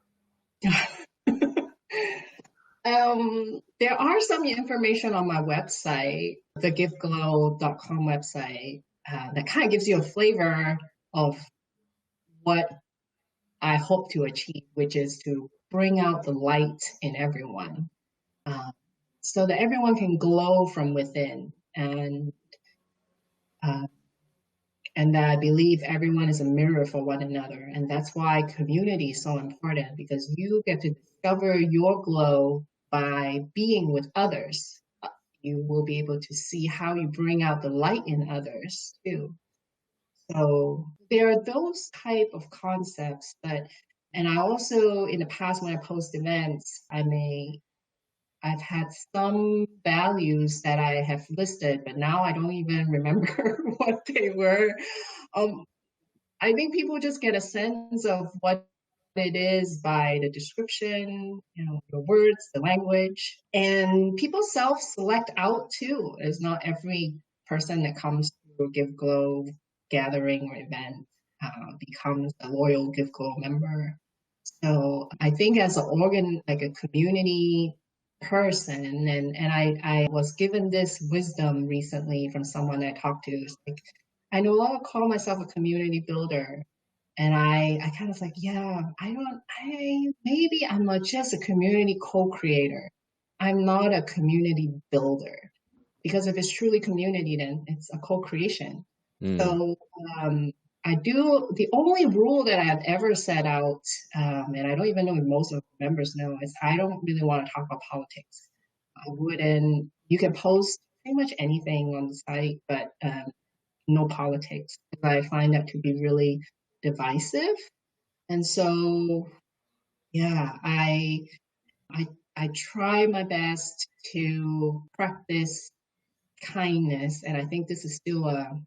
There are some information on my website, the giftglow.com website, that kind of gives you a flavor of what I hope to achieve, which is to bring out the light in everyone, uh, so that everyone can glow from within. Uh, and I believe everyone is a mirror for one another. And that's why community is so important, because you get to discover your glow by being with others. You will be able to see how you bring out the light in others too. So there are those type of concepts and I also, in the past, when I post events, I've had some values that I have listed, but now I don't even remember what they were. Um, I think people just get a sense of what it is by the description, the words, the language, and people self-select out too. It's not every person that comes to a Give Glow gathering or event becomes a loyal Give Glow member. So I think as an like a community person, and I was given this wisdom recently from someone I talked to. It's like, I no longer call myself a community builder. And I kind of like, yeah, maybe I'm not just a community co-creator. I'm not a community builder. Because if it's truly community, then it's a co-creation. So the only rule that I've ever set out, and I don't even know if most of the members know, is I don't really want to talk about politics. You can post pretty much anything on the site, but no politics. I find that to be really divisive. And so, yeah, I try my best to practice kindness, and I think this is still a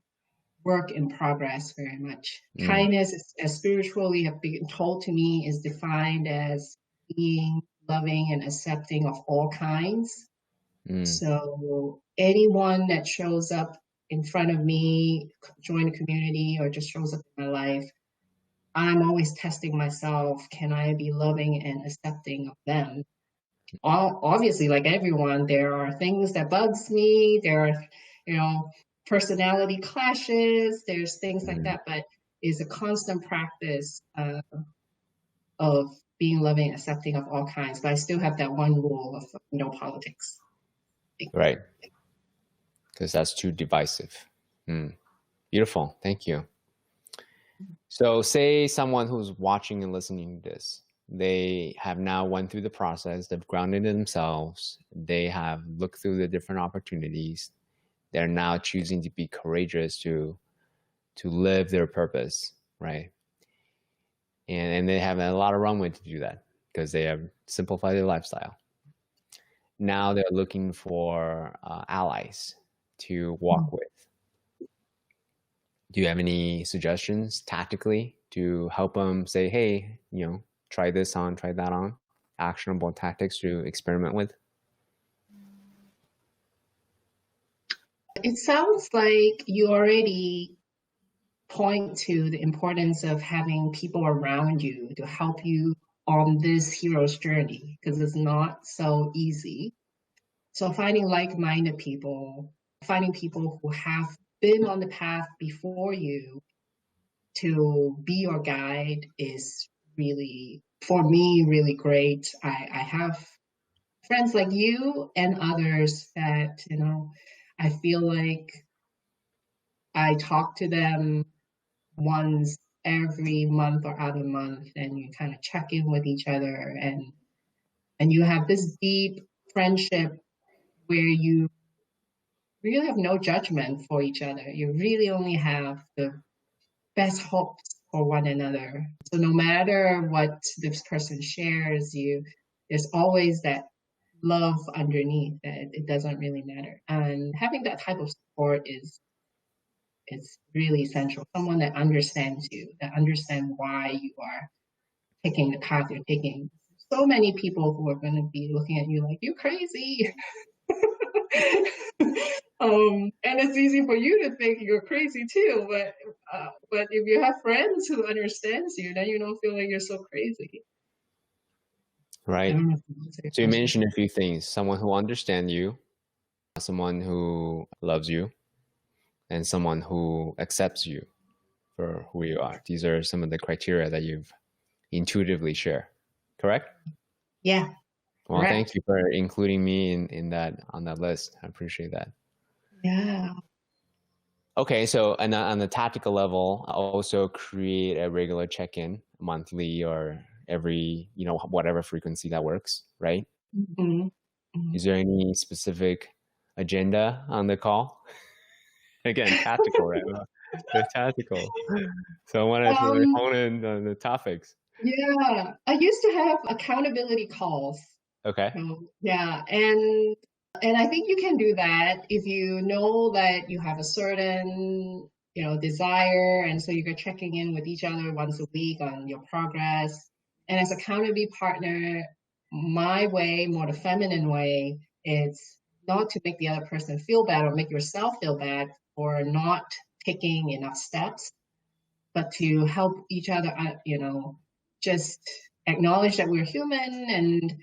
work in progress very much. Kindness, as spiritually have been told to me, is defined as being loving and accepting of all kinds. So anyone that shows up in front of me, join the community, or just shows up in my life, I'm always testing myself. Can I be loving and accepting of them? Obviously, like everyone, there are things that bugs me. There are, personality clashes. There's things like that, but it's a constant practice of being loving, accepting of all kinds, but I still have that one rule of no politics. Right. Because that's too divisive. Beautiful. Thank you. So say someone who's watching and listening to this, they have now went through the process, they've grounded themselves, they have looked through the different opportunities, they're now choosing to be courageous to live their purpose, right? And they have a lot of runway to do that because they have simplified their lifestyle. Now they're looking for allies to walk with. Do you have any suggestions tactically to help them say, hey, try this on, try that on, actionable tactics to experiment with? It sounds like you already point to the importance of having people around you to help you on this hero's journey, because it's not so easy. So finding like-minded people, finding people who have been on the path before you to be your guide is really, for me, really great. I have friends like you and others that, I feel like I talk to them once every month or other month, and you kind of check in with each other, and you have this deep friendship where you really have no judgment for each other. You really only have the best hopes for one another. So no matter what this person shares, there's always that love underneath that it doesn't really matter. And having that type of support is really essential. Someone that understands you, that understands why you are taking the path you're taking. So many people who are going to be looking at you like, you're crazy. And it's easy for you to think you're crazy too, but if you have friends who understands you, then you don't feel like you're so crazy. Right. So you mentioned a few things: someone who understands you, someone who loves you, and someone who accepts you for who you are. These are some of the criteria that you've intuitively shared, correct? Yeah. Well, correct. Thank you for including me in that on that list. I appreciate that. Yeah. Okay, so on the tactical level, I'll also create a regular check-in monthly or every, whatever frequency that works, right? Mm-hmm. Mm-hmm. Is there any specific agenda on the call? Again, tactical, right? They're tactical. So I want to really hone in on the topics. Yeah, I used to have accountability calls. Okay. Yeah, and I think you can do that if you know that you have a certain, desire, and so you're checking in with each other once a week on your progress. And as accountability partner, my way, more the feminine way, is not to make the other person feel bad or make yourself feel bad for not taking enough steps, but to help each other, just acknowledge that we're human and,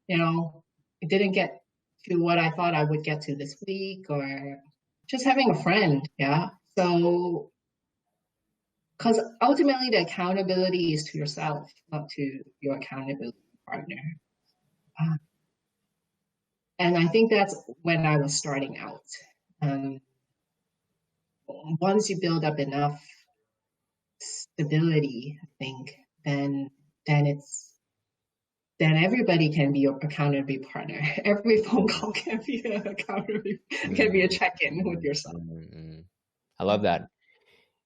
it didn't get to what I thought I would get to this week, or just having a friend. Yeah. So, because ultimately the accountability is to yourself, not to your accountability partner. And I think that's when I was starting out. Um, Once you build up enough stability, I think, then it's then everybody can be your accountability partner. Every phone call can be can be a check-in with yourself. I love that.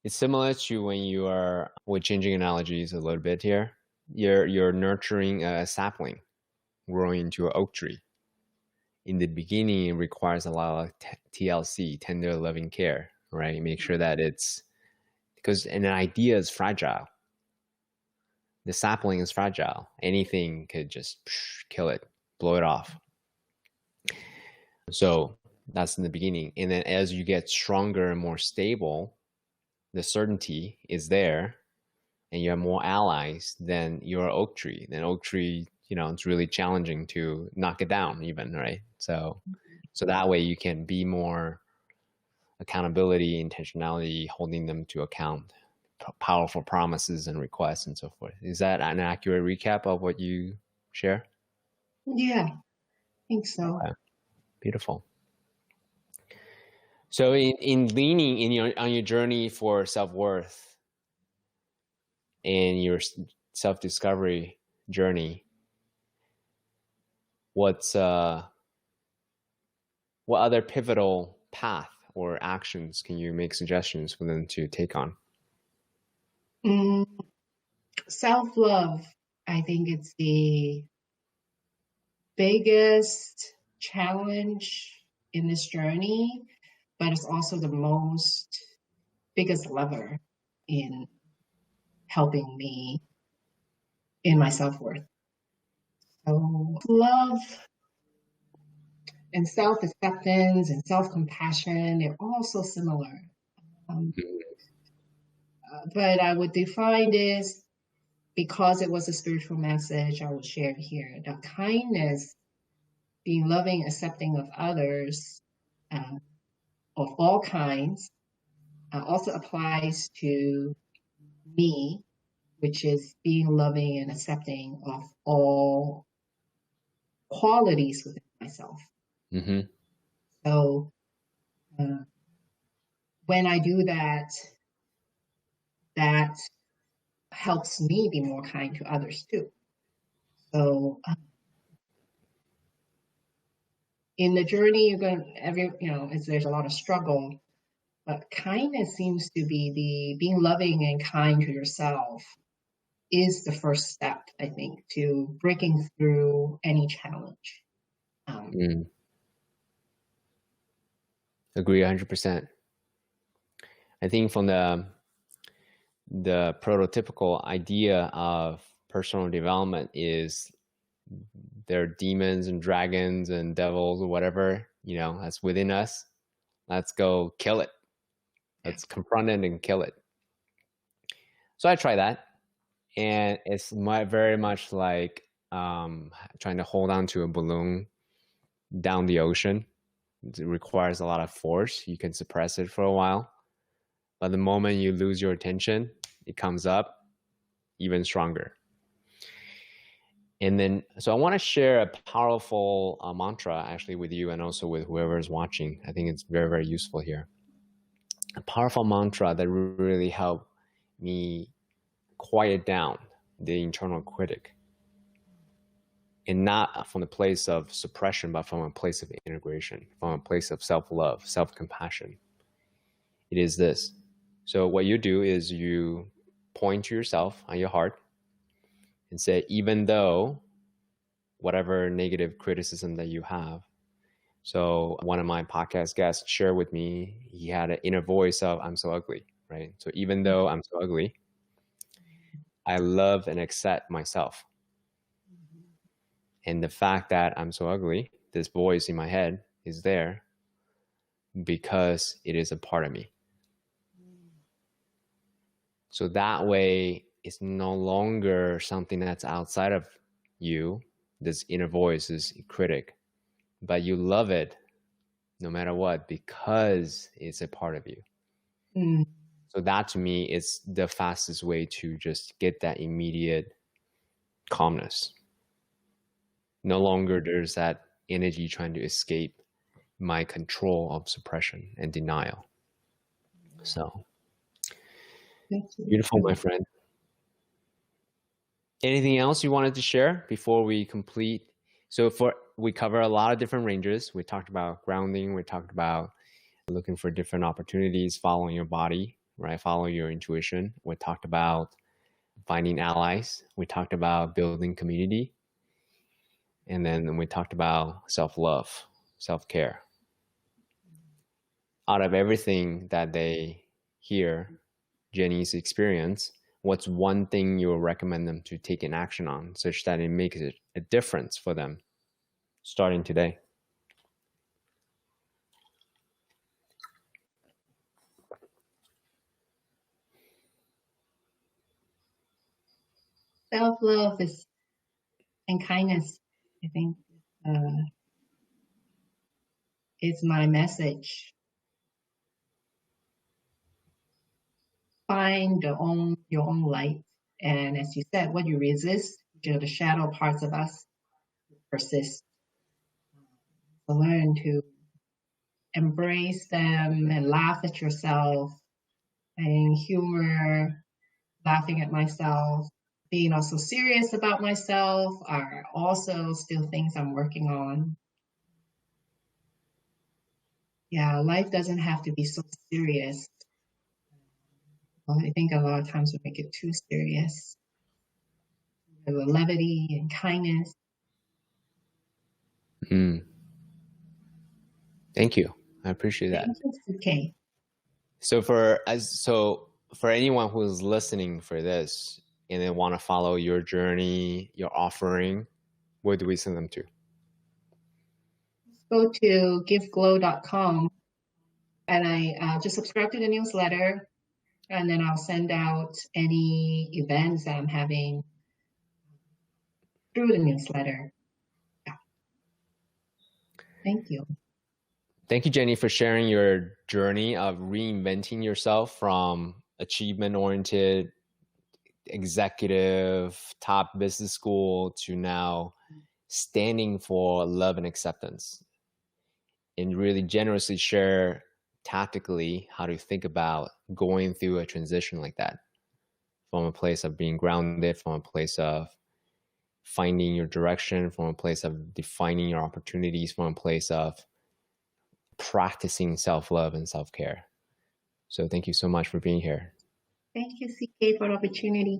It's similar to when you are, we're changing analogies a little bit here. You're nurturing a sapling growing into an oak tree. In the beginning, it requires a lot of TLC, tender loving care, right? Make sure that because an idea is fragile. The sapling is fragile. Anything could just kill it, blow it off. So that's in the beginning. And then as you get stronger and more stable, the certainty is there and you have more allies, then you're an oak tree. Then oak tree, it's really challenging to knock it down even, right? So that way you can be more accountability, intentionality, holding them to account powerful promises and requests and so forth. Is that an accurate recap of what you share? Yeah, I think so. Okay. Beautiful. So in leaning on your journey for self-worth and your self-discovery journey, what other pivotal path or actions can you make suggestions for them to take on? Self-love, I think it's the biggest challenge in this journey, but it's also the biggest lever in helping me in my self-worth. So love and self-acceptance and self-compassion, they're all so similar. But I would define this, because it was a spiritual message, I will share here. The kindness, being loving, accepting of others, of all kinds, also applies to me, which is being loving and accepting of all qualities within myself. Mm-hmm. So when I do that, that helps me be more kind to others too. So in the journey, you're going there's a lot of struggle, but kindness seems to be being loving and kind to yourself is the first step, I think, to breaking through any challenge. Agree 100%. I think from the prototypical idea of personal development is there are demons and dragons and devils or whatever, that's within us. Let's go kill it. Let's confront it and kill it. So I try that. And it's very much like trying to hold on to a balloon down the ocean. It requires a lot of force. You can suppress it for a while. But the moment you lose your attention, it comes up even stronger. And then, so I want to share a powerful mantra actually with you and also with whoever is watching. I think it's very, very useful here. A powerful mantra that really helped me quiet down the internal critic. And not from a place of suppression, but from a place of integration, from a place of self-love, self-compassion. It is this. So what you do is you point to yourself on your heart and say, even though whatever negative criticism that you have. So one of my podcast guests shared with me, he had an inner voice of, I'm so ugly, right? So even though I'm so ugly, I love and accept myself. And the fact that I'm so ugly, this voice in my head is there because it is a part of me. So that way, it's no longer something that's outside of you, this inner voice, this critic, but you love it no matter what because it's a part of you. So that to me is the fastest way to just get that immediate calmness. No longer there's that energy trying to escape my control of suppression and denial. So beautiful, my friend. Anything else you wanted to share before we complete? So we cover a lot of different ranges. We talked about grounding. We talked about looking for different opportunities, following your body, right? Following your intuition. We talked about finding allies. We talked about building community. And then we talked about self-love, self-care. Out of everything that they hear, Jennie's experience, what's one thing you will recommend them to take an action on such that it makes a difference for them starting today? Self-love and kindness, I think, is my message. find your own light. And as you said, what you resist, the shadow parts of us persist. So learn to embrace them and laugh at yourself and humor, laughing at myself, being also serious about myself are also still things I'm working on. Yeah, life doesn't have to be so serious. Well, I think a lot of times we make it too serious. The levity and kindness. Thank you. I appreciate that. Thank you, CK. So for anyone who's listening for this and they want to follow your journey, your offering, where do we send them to? Go to giveglow.com and I just subscribe to the newsletter, and then I'll send out any events that I'm having through the newsletter. Yeah. Thank you. Thank you, Jennie, for sharing your journey of reinventing yourself from achievement-oriented executive, top business school to now standing for love and acceptance, and really generously share tactically how to think about going through a transition like that, from a place of being grounded, from a place of finding your direction, from a place of defining your opportunities, from a place of practicing self-love and self-care. So thank you so much for being here. Thank you, CK, for the opportunity.